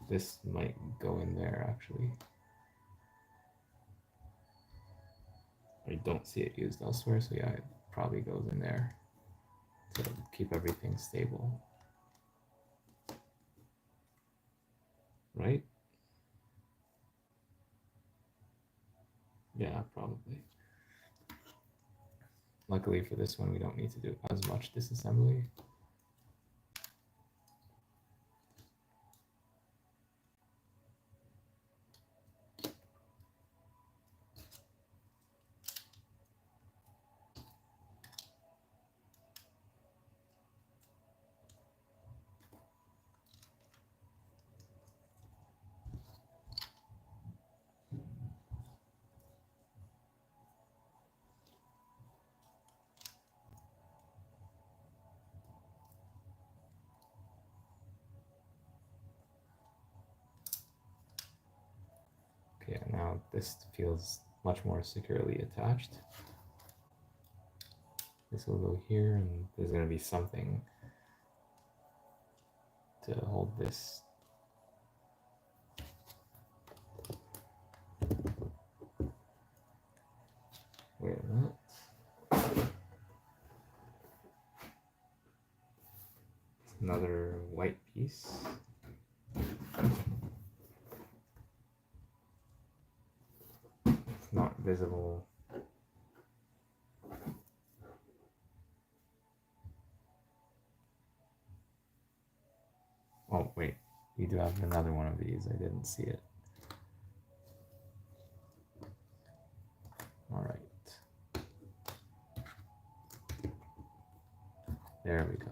This might go in there, actually. I don't see it used elsewhere, so yeah, it probably goes in there to keep everything stable. Right? Yeah, probably. Luckily for this one, we don't need to do as much disassembly. Okay, now this feels much more securely attached. This will go here, and there's going to be something to hold this. Wait a minute. Another white piece. It's not visible. Oh, wait. You do have another one of these. I didn't see it. All right. There we go.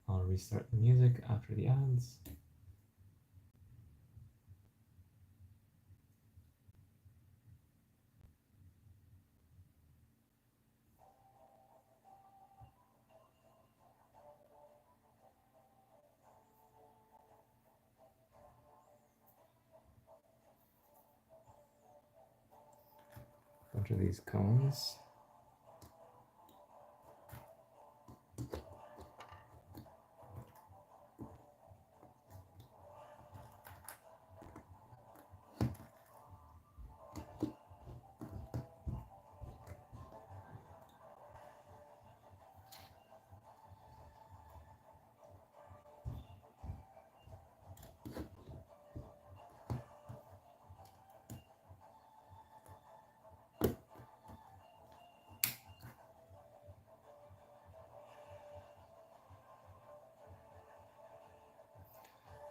I'll restart the music after the ads. Bunch of these cones.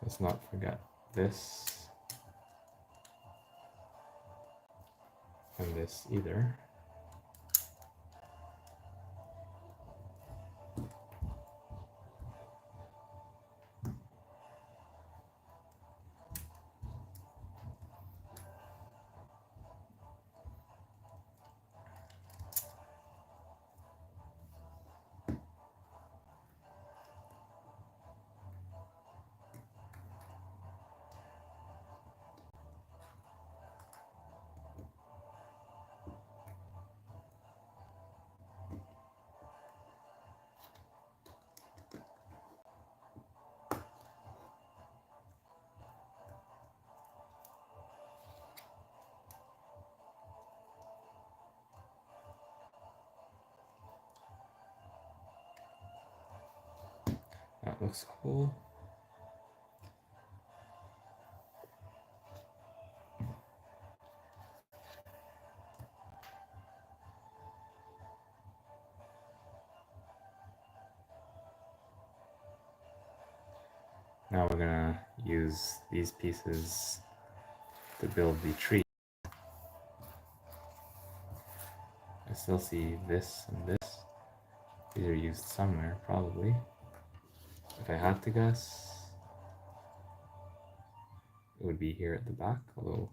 Let's not forget this and this either. That looks cool. Now we're gonna use these pieces to build the tree. I still see this and this. These are used somewhere, probably. If I had to guess, it would be here at the back, although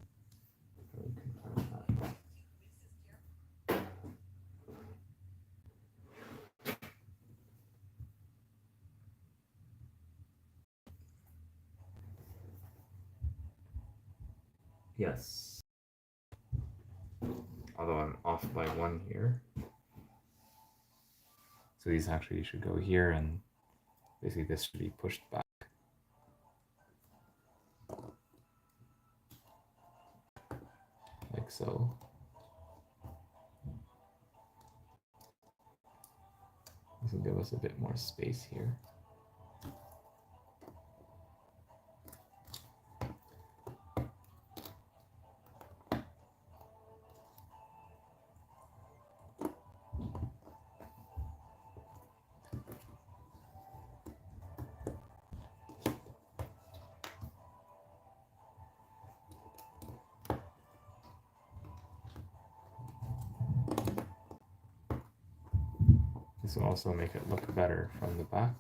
yes. Although I'm off by one here. So these actually should go here, and basically this should be pushed back. Like so. This will give us a bit more space here. This will also make it look better from the back,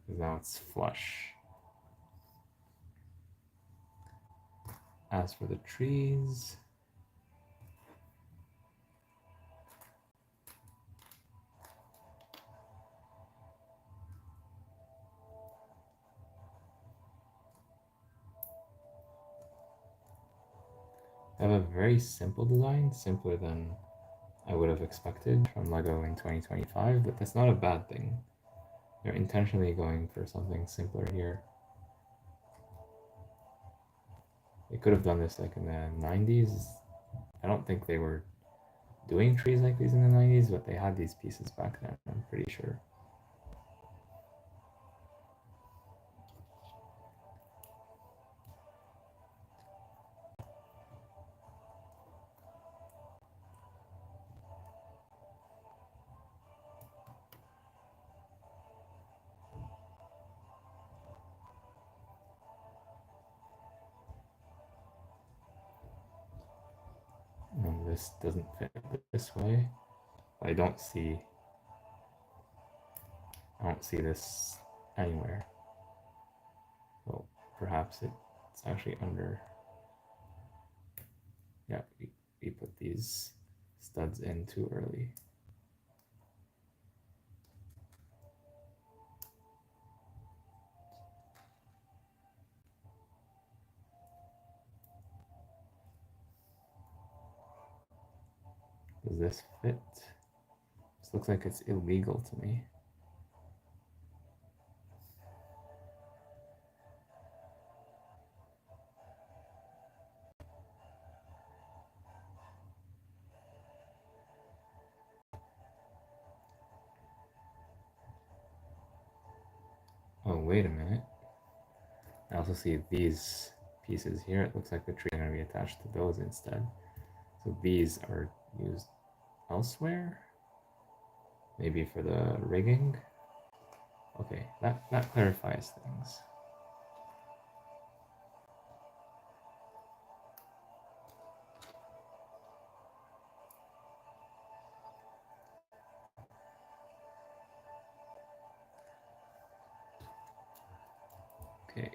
because now it's flush. As for the trees, I have a very simple design, simpler than I would have expected from LEGO in 2025, but that's not a bad thing. They're intentionally going for something simpler here. They could have done this like in the 90s. I don't think they were doing trees like these in the 90s, but they had these pieces back then, I'm pretty sure. And this doesn't fit this way. I don't see this anywhere. Well, perhaps it's actually under. Yeah, we put these studs in too early. Does this fit? This looks like it's illegal to me. Oh, wait a minute. I also see these pieces here. It looks like the tree is going to be attached to those instead. So these are used elsewhere? Maybe for the rigging? Okay, that clarifies things. Okay.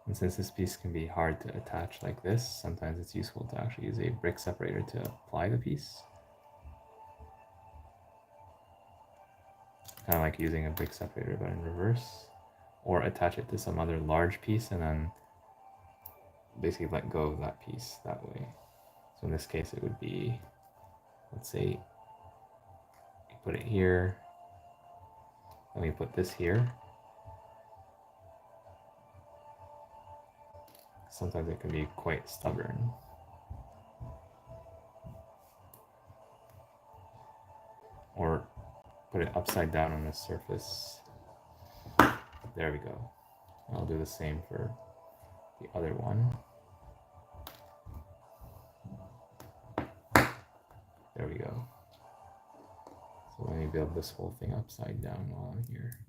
And since this piece can be hard to attach like this, sometimes it's useful to actually use a brick separator to apply the piece. Kind of like using a brick separator but in reverse. Or attach it to some other large piece and then basically let go of that piece that way. So in this case it would be, let's say, you put it here, then we put this here. sometimes it can be quite stubborn. Or put it upside down on a surface. There we go. I'll do the same for the other one. There we go. So let me build this whole thing upside down while I'm here.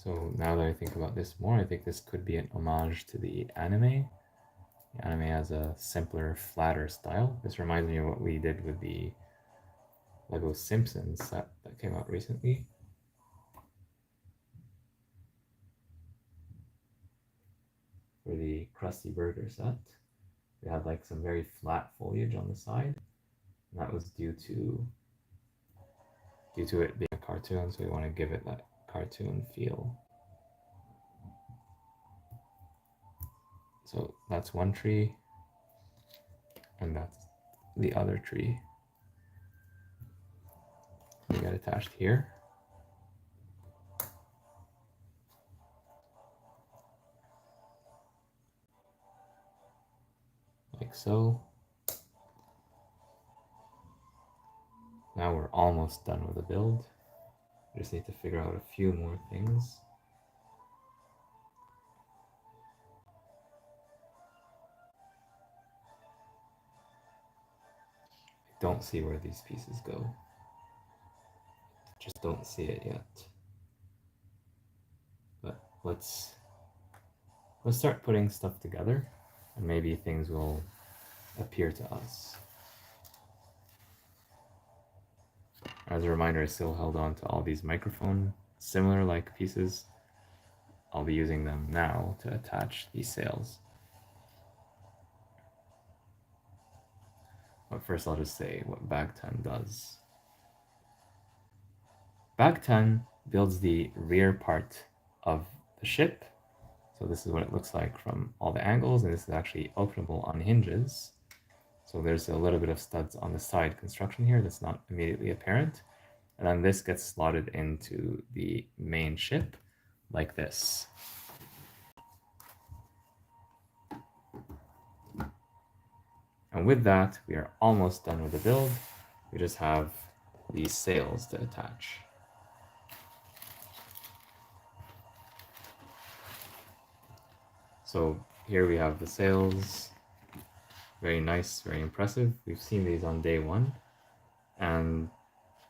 So now that I think about this more, I think this could be an homage to the anime. The anime has a simpler, flatter style. This reminds me of what we did with the Lego Simpsons set that came out recently. For the Krusty Burger set, we had like some very flat foliage on the side, and that was due to it being a cartoon, so we want to give it that cartoon feel. So that's one tree, and that's the other tree. We got attached here. Like so. Now we're almost done with the build. We just need to figure out a few more things. I don't see where these pieces go. Just don't see it yet. But let's start putting stuff together, and maybe things will appear to us. As a reminder, I still held on to all these microphone similar like pieces. I'll be using them now to attach these sails. But first I'll just say what Bag 10 does. Bag 10 builds the rear part of the ship. So this is what it looks like from all the angles, and this is actually openable on hinges. So there's a little bit of studs on the side construction here that's not immediately apparent. And then this gets slotted into the main ship like this. And with that, we are almost done with the build. We just have these sails to attach. So here we have the sails. Very nice, very impressive. We've seen these on day one, and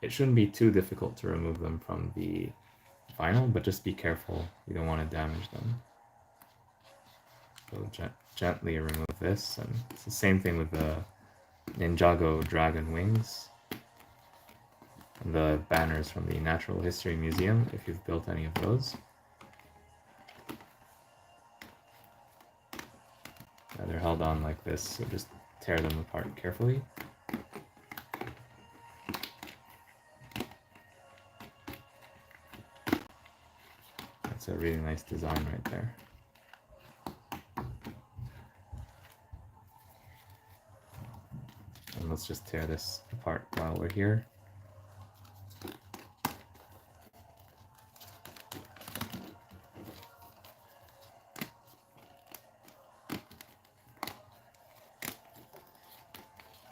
it shouldn't be too difficult to remove them from the vinyl, but just be careful. You don't want to damage them. So gently remove this, and it's the same thing with the Ninjago dragon wings and the banners from the Natural History Museum, if you've built any of those. They're held on like this, so just tear them apart carefully. That's a really nice design right there. And let's just tear this apart while we're here.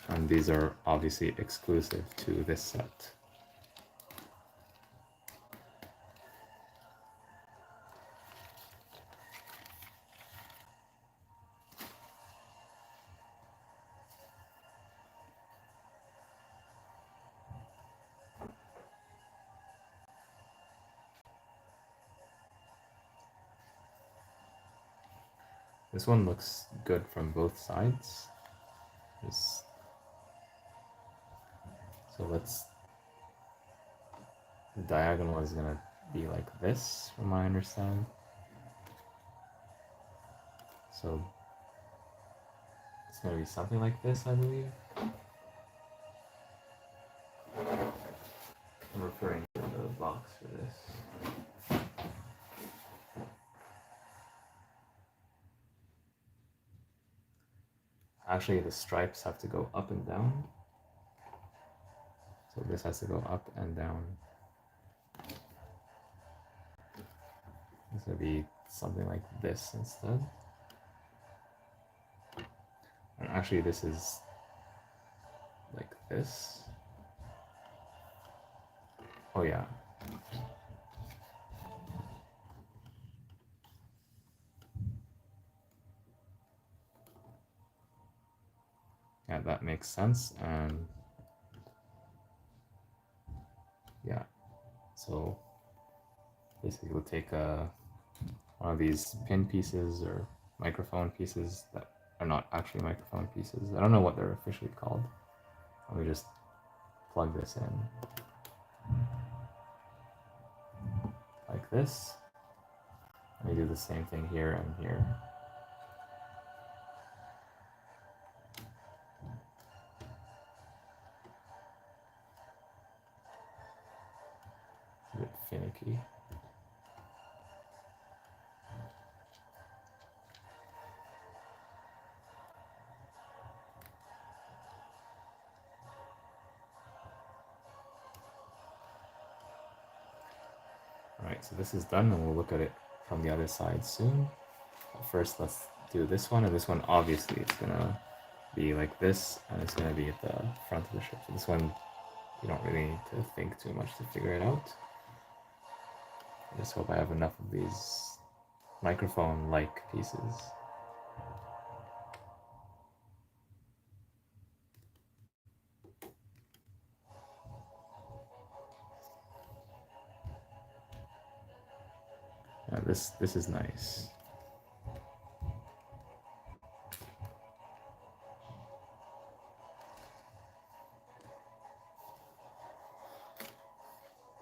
And these are obviously exclusive to this set. This one looks good from both sides. So the diagonal is gonna be like this, from what I understand. So It's going to be something like this, I believe. I'm referring to the box for this. Actually, the stripes have to go up and down. So this has to go up and down. It's going to be something like this instead. And actually, this is like this. Oh yeah. Yeah, that makes sense. And yeah, so basically we'll take one of these pin pieces or microphone pieces that are not actually microphone pieces. I don't know what they're officially called. Let me just plug this in like this. Let me do the same thing here and here. It's a bit finicky. Alright, so this is done and we'll look at it from the other side soon. But first, let's do this one, and this one obviously it's gonna be like this, and it's gonna be at the front of the ship. So this one, you don't really need to think too much to figure it out. I just hope I have enough of these microphone-like pieces. Yeah, this is nice.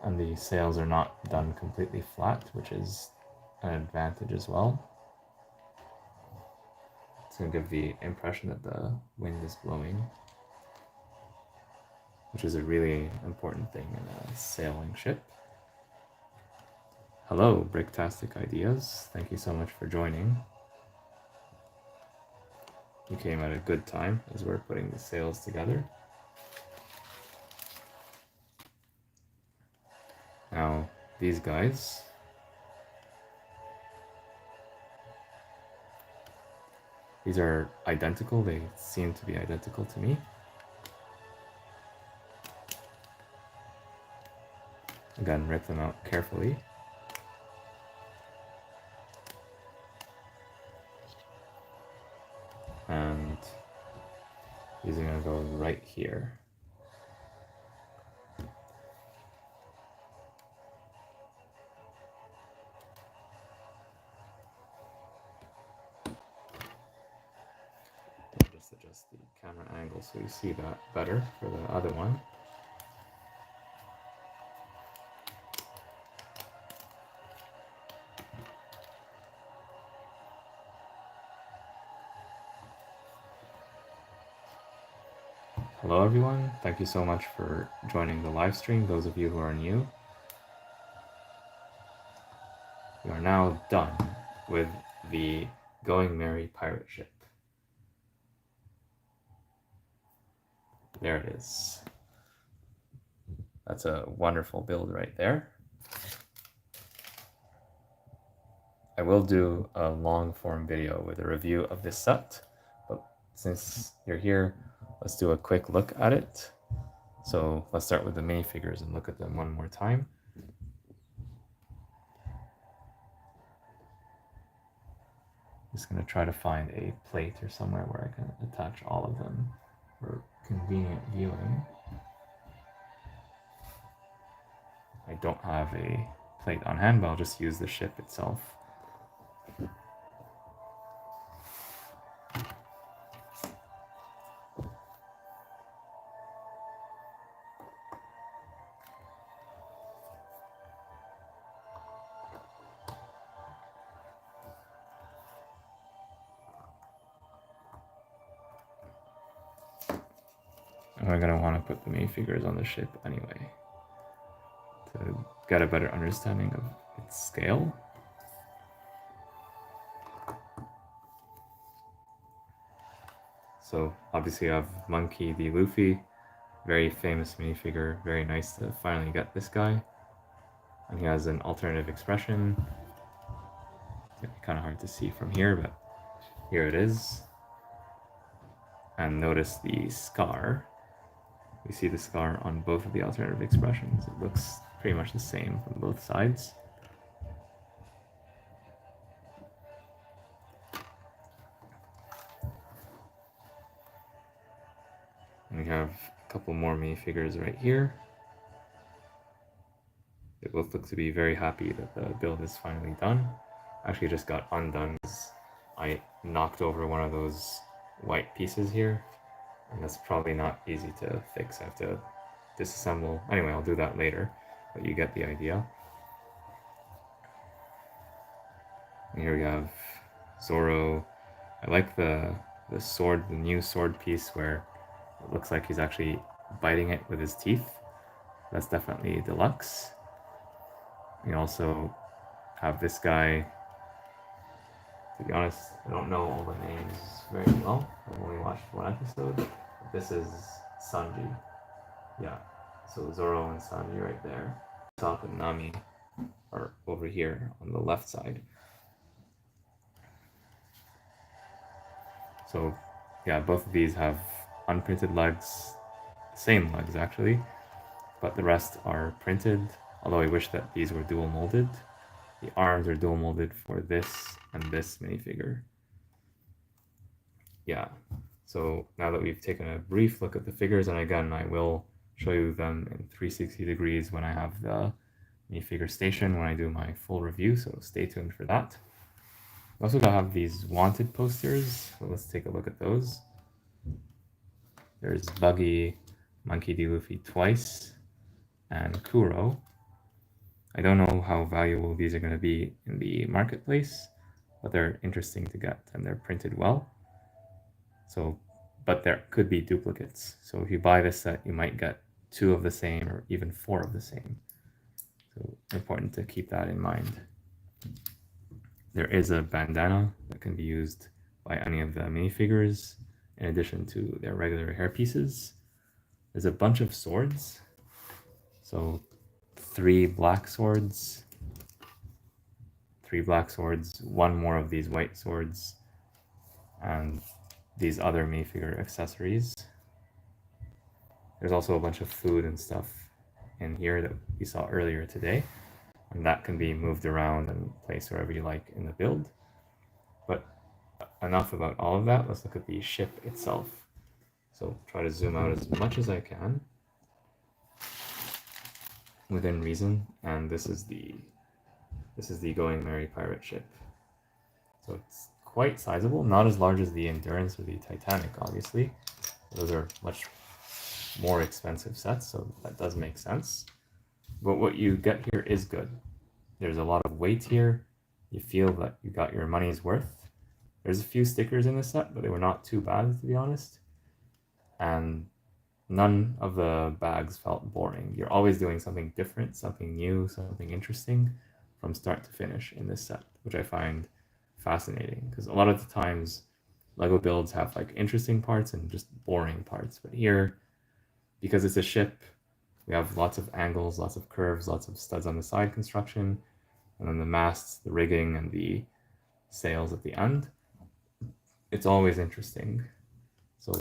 And the sails are not done completely flat, which is an advantage as well. It's going to give the impression that the wind is blowing, which is a really important thing in a sailing ship. Hello, Bricktastic Ideas. Thank you so much for joining. You came at a good time as we're putting the sails together. Now, these guys, these are identical. They seem to be identical to me. Again, rip them out carefully. And these are going to go right here. I'll just adjust the camera angle so you see that better for the other one. Hello everyone, thank you so much for joining the live stream, those of you who are new. We are now done with the Going Merry pirate ship. There it is. That's a wonderful build right there. I will do a long form video with a review of this set, but since you're here, let's do a quick look at it. So let's start with the minifigures and look at them one more time. Just going to try to find a plate or somewhere where I can attach all of them for convenient viewing. I don't have a plate on hand, but I'll just use the ship itself. And we're going to want to put the minifigures on the ship anyway to get a better understanding of its scale. So obviously I have Monkey D. Luffy, very famous minifigure, very nice to finally get this guy. And he has an alternative expression. It's kind of hard to see from here, but here it is. And notice the scar. We see the scar on both of the alternative expressions. It looks pretty much the same from both sides. And we have a couple more minifigures right here. They both look to be very happy that the build is finally done. Actually just got undone because I knocked over one of those white pieces here, and that's probably not easy to fix. I have to disassemble. Anyway, I'll do that later, but you get the idea. And here we have Zoro. I like the sword, the new sword piece where it looks like he's actually biting it with his teeth. That's definitely deluxe. We also have this guy. To be honest, I don't know all the names very well. I've only watched one episode. This is Sanji. Yeah, so Zoro and Sanji right there. Top and Nami are over here on the left side. So yeah, both of these have unprinted legs, same legs actually, but the rest are printed, although I wish that these were dual molded. The arms are dual molded for this and this minifigure. Yeah, so now that we've taken a brief look at the figures, and again, I will show you them in 360 degrees when I have the minifigure station, when I do my full review, so stay tuned for that. We also have these wanted posters, so let's take a look at those. There's Buggy, Monkey D. Luffy twice, and Kuro. I don't know how valuable these are going to be in the marketplace, but they're interesting to get and they're printed well. So, but there could be duplicates. So if you buy this set, you might get 2 of the same or even 4 of the same. So important to keep that in mind. There is a bandana that can be used by any of the minifigures in addition to their regular hair pieces. There's a bunch of swords. So 3 black swords, 1 more of these white swords, and these other minifigure accessories. There's also a bunch of food and stuff in here that we saw earlier today, and that can be moved around and placed wherever you like in the build. But enough about all of that, let's look at the ship itself. So try to zoom out as much as I can within reason, and this is the Going Merry pirate ship. So it's quite sizable, not as large as the Endurance or the Titanic, obviously. Those are much more expensive sets, so that does make sense. But what you get here is good. There's a lot of weight here. You feel that you got your money's worth. There's a few stickers in the set, but they were not too bad, to be honest. And none of the bags felt boring. You're always doing something different, something new, something interesting from start to finish in this set, which I find fascinating, because a lot of the times Lego builds have like interesting parts and just boring parts, but here, because it's a ship, we have lots of angles, lots of curves, lots of studs on the side construction, and then the masts, the rigging, and the sails at the end. It's always interesting. So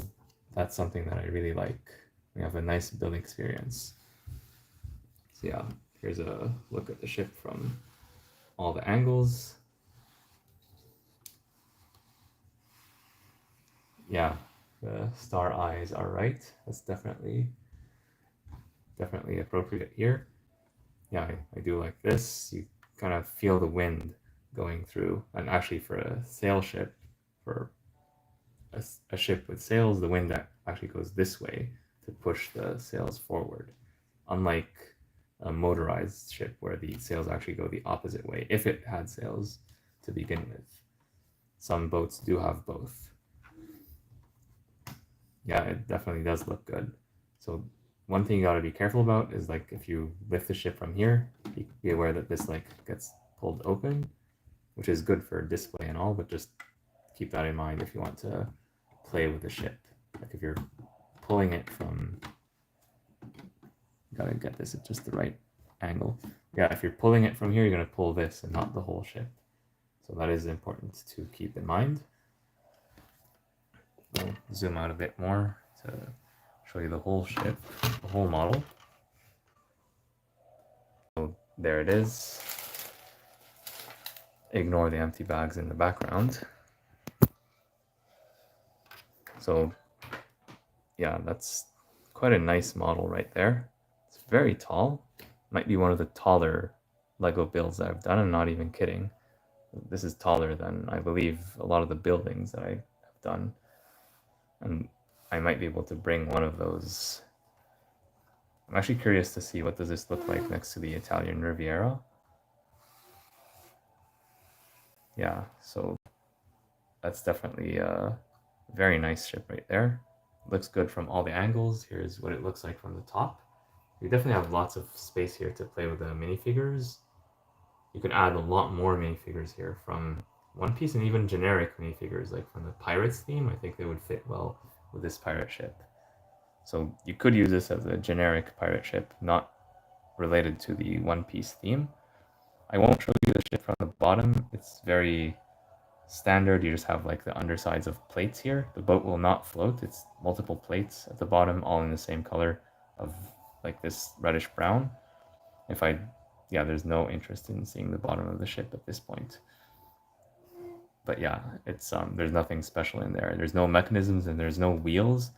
that's something that I really like. We have a nice building experience. So yeah, here's a look at the ship from all the angles. Yeah, the star eyes are right. That's definitely appropriate here. Yeah, I do like this. You kind of feel the wind going through, and actually for a sail ship, for a ship with sails, the wind actually goes this way to push the sails forward, unlike a motorized ship where the sails actually go the opposite way, if it had sails to begin with. Some boats do have both. Yeah, it definitely does look good. So one thing you got to be careful about is like if you lift the ship from here, be aware that this like gets pulled open, which is good for display and all, but just keep that in mind if you want to play with the ship. Like if you're pulling it from, gotta get this at just the right angle. Yeah, if you're pulling it from here, you're gonna pull this and not the whole ship. So that is important to keep in mind. I'll zoom out a bit more to show you the whole ship, the whole model. So there it is. Ignore the empty bags in the background. So yeah, that's quite a nice model right there. It's very tall. Might be one of the taller Lego builds that I've done. I'm not even kidding. This is taller than, I believe, a lot of the buildings that I have done. And I might be able to bring one of those. I'm actually curious to see what does this look like next to the Italian Riviera. Yeah, so that's definitely a very nice ship right there. Looks good from all the angles. Here's what it looks like from the top. You definitely have lots of space here to play with the minifigures. You could add a lot more minifigures here from One Piece and even generic minifigures, like from the Pirates theme. I think they would fit well with this pirate ship. So you could use this as a generic pirate ship, not related to the One Piece theme. I won't show you the ship from the bottom. It's very standard. You just have like the undersides of plates here. The boat will not float. It's multiple plates at the bottom, all in the same color of like this reddish brown. Yeah, there's no interest in seeing the bottom of the ship at this point. But yeah, it's there's nothing special in there. There's no mechanisms and there's no wheels.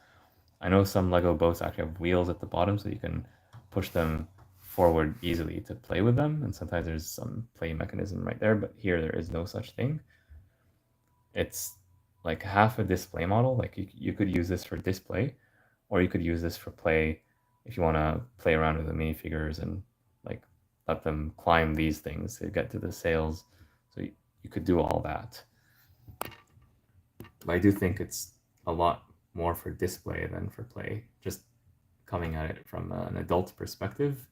I know some Lego boats actually have wheels at the bottom so you can push them forward easily to play with them, and sometimes there's some play mechanism right there, but here there is no such thing. It's like half a display model. Like you could use this for display, or you could use this for play if you want to play around with the minifigures and like let them climb these things to get to the sails. So you could do all that. But I do think it's a lot more for display than for play, just coming at it from an adult perspective.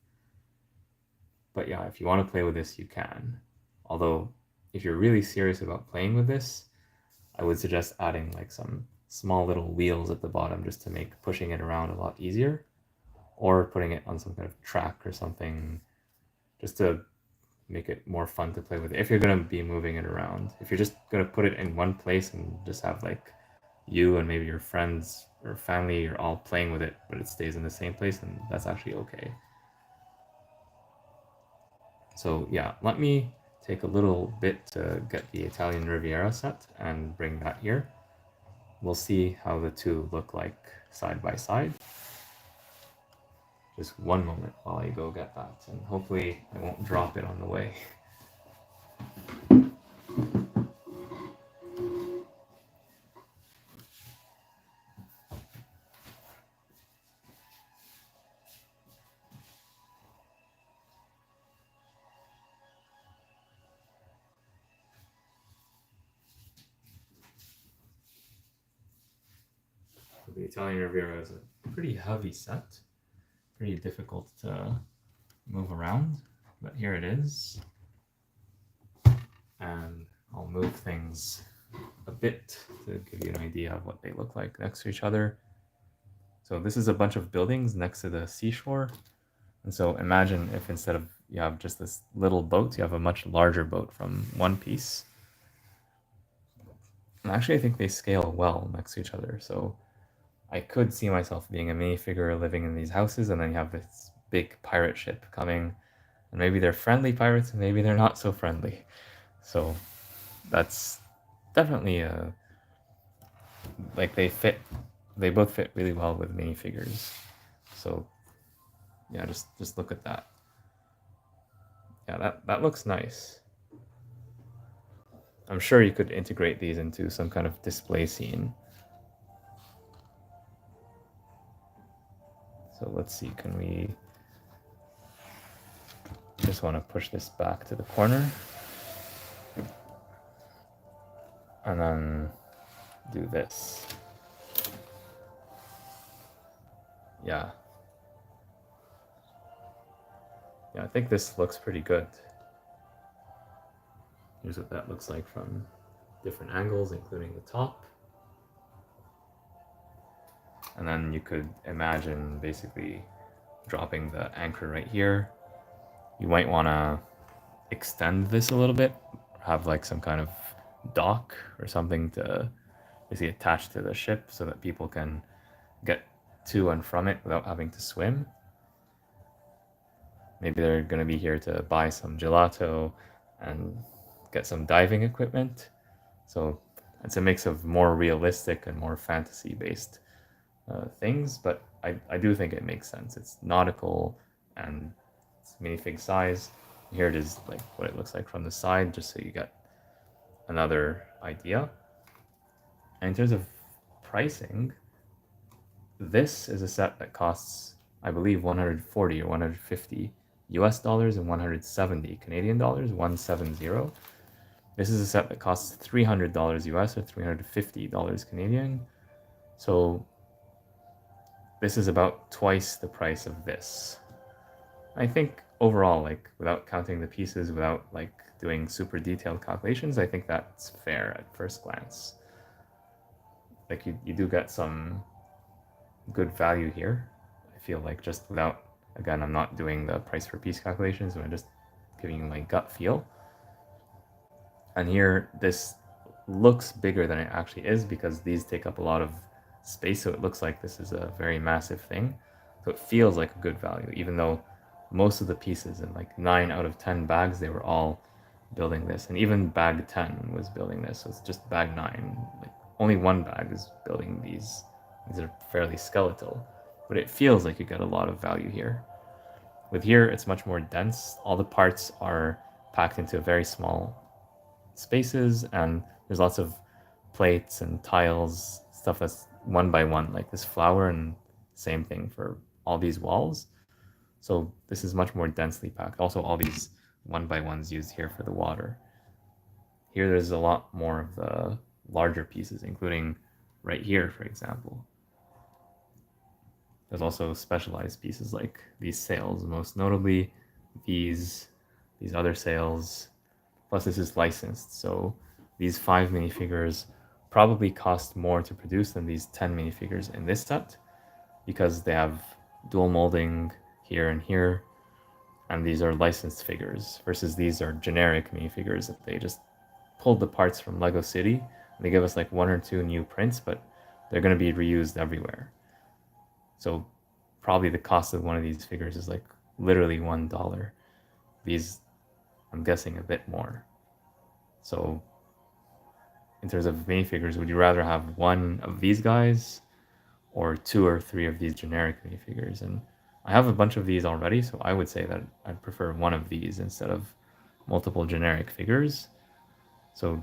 But yeah, if you want to play with this, you can. Although, if you're really serious about playing with this, I would suggest adding like some small little wheels at the bottom just to make pushing it around a lot easier, or putting it on some kind of track or something just to make it more fun to play with it. If you're going to be moving it around, if you're just going to put it in one place and just have like you and maybe your friends or family, you're all playing with it, but it stays in the same place, and that's actually okay. So yeah, let me take a little bit to get the Italian Riviera set and bring that here. We'll see how the two look like side by side. Just one moment while I go get that, and hopefully I won't drop it on the way. The Italian Riviera is a pretty heavy set, pretty difficult to move around, but here it is. And I'll move things a bit to give you an idea of what they look like next to each other. So this is a bunch of buildings next to the seashore. And so imagine if instead of you have just this little boat, you have a much larger boat from One Piece. And actually, I think they scale well next to each other. So I could see myself being a minifigure living in these houses, and then you have this big pirate ship coming, and maybe they're friendly pirates, and maybe they're not so friendly. So that's definitely a like they both fit really well with minifigures. So yeah, just look at that. Yeah, that looks nice. I'm sure you could integrate these into some kind of display scene. So let's see, can we just want to push this back to the corner and then do this. Yeah, Yeah, I think this looks pretty good. Here's what that looks like from different angles, including the top. And then you could imagine basically dropping the anchor right here. You might want to extend this a little bit, have like some kind of dock or something to basically attach to the ship so that people can get to and from it without having to swim. Maybe they're going to be here to buy some gelato and get some diving equipment. So it's a mix of more realistic and more fantasy based things, but I do think it makes sense. It's nautical and it's minifig size. Here it is, like what it looks like from the side, just so you get another idea. And in terms of pricing, this is a set that costs, I believe, 140 or 150 US dollars and 170 Canadian dollars, 170. This is a set that costs $300 US or $350 Canadian. So this is about twice the price of this. I think overall, like without counting the pieces, without like doing super detailed calculations, I think that's fair at first glance. Like you do get some good value here. I feel like just without, again, I'm not doing the price per piece calculations, but I'm just giving you my gut feel. And here, this looks bigger than it actually is because these take up a lot of space, so it looks like this is a very massive thing. So it feels like a good value, even though most of the pieces in like 9 out of 10 bags, they were all building this. And even bag 10 was building this, so it's just bag 9. Like only one bag is building these. These are fairly skeletal, but it feels like you get a lot of value here. With here, it's much more dense. All the parts are packed into very small spaces, and there's lots of plates and tiles, stuff that's one by one, like this flower, and same thing for all these walls. So this is much more densely packed. Also, all these one by ones used here for the water. Here, there's a lot more of the larger pieces, including right here, for example. There's also specialized pieces like these sails, most notably these other sails. Plus, this is licensed, so these 5 minifigures probably cost more to produce than these 10 minifigures in this set because they have dual molding here and here, and these are licensed figures versus these are generic minifigures that they just pulled the parts from Lego City. And they give us like 1 or 2 new prints, but they're going to be reused everywhere. So probably the cost of one of these figures is like literally $1. These, I'm guessing, a bit more. So in terms of minifigures, would you rather have one of these guys or 2 or 3 of these generic minifigures? And I have a bunch of these already, so I would say that I'd prefer one of these instead of multiple generic figures. So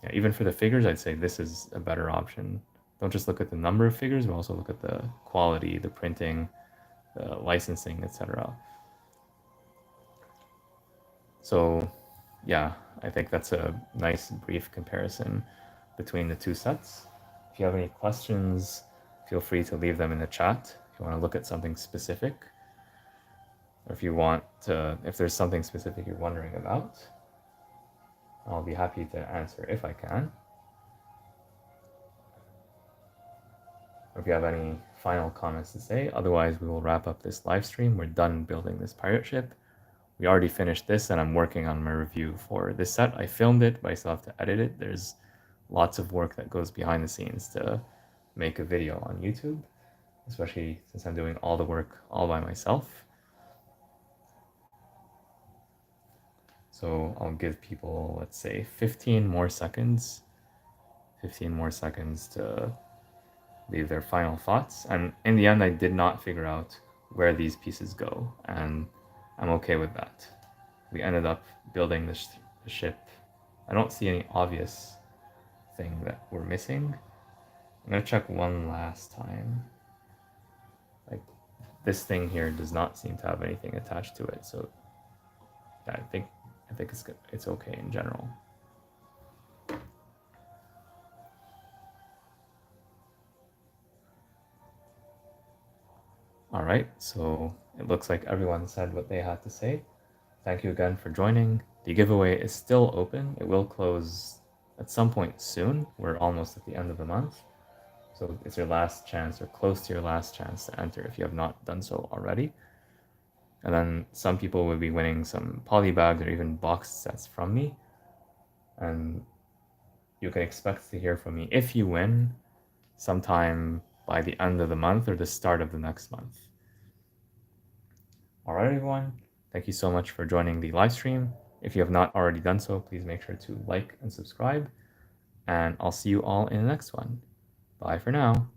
yeah, even for the figures, I'd say this is a better option. Don't just look at the number of figures, but also look at the quality, the printing, the licensing, etc. So yeah, I think that's a nice brief comparison between the two sets. If you have any questions, feel free to leave them in the chat if you want to look at something specific, or if there's something specific you're wondering about, I'll be happy to answer if I can. Or if you have any final comments to say, otherwise we will wrap up this live stream. We're done building this pirate ship. We already finished this, and I'm working on my review for this set. I filmed it, but I still have to edit it. There's lots of work that goes behind the scenes to make a video on YouTube, especially since I'm doing all the work all by myself. So I'll give people, let's say, 15 more seconds to leave their final thoughts. And in the end, I did not figure out where these pieces go, and I'm okay with that. We ended up building the ship. I don't see any obvious thing that we're missing. I'm gonna check one last time. Like, this thing here does not seem to have anything attached to it, so yeah, I think it's good. It's okay in general. All right, so it looks like everyone said what they had to say. Thank you again for joining. The giveaway is still open. It will close at some point soon. We're almost at the end of the month. So it's your last chance or close to your last chance to enter if you have not done so already. And then some people will be winning some polybags or even box sets from me. And you can expect to hear from me if you win sometime by the end of the month or the start of the next month. All right, everyone. Thank you so much for joining the live stream. If you have not already done so, please make sure to like and subscribe. And I'll see you all in the next one. Bye for now.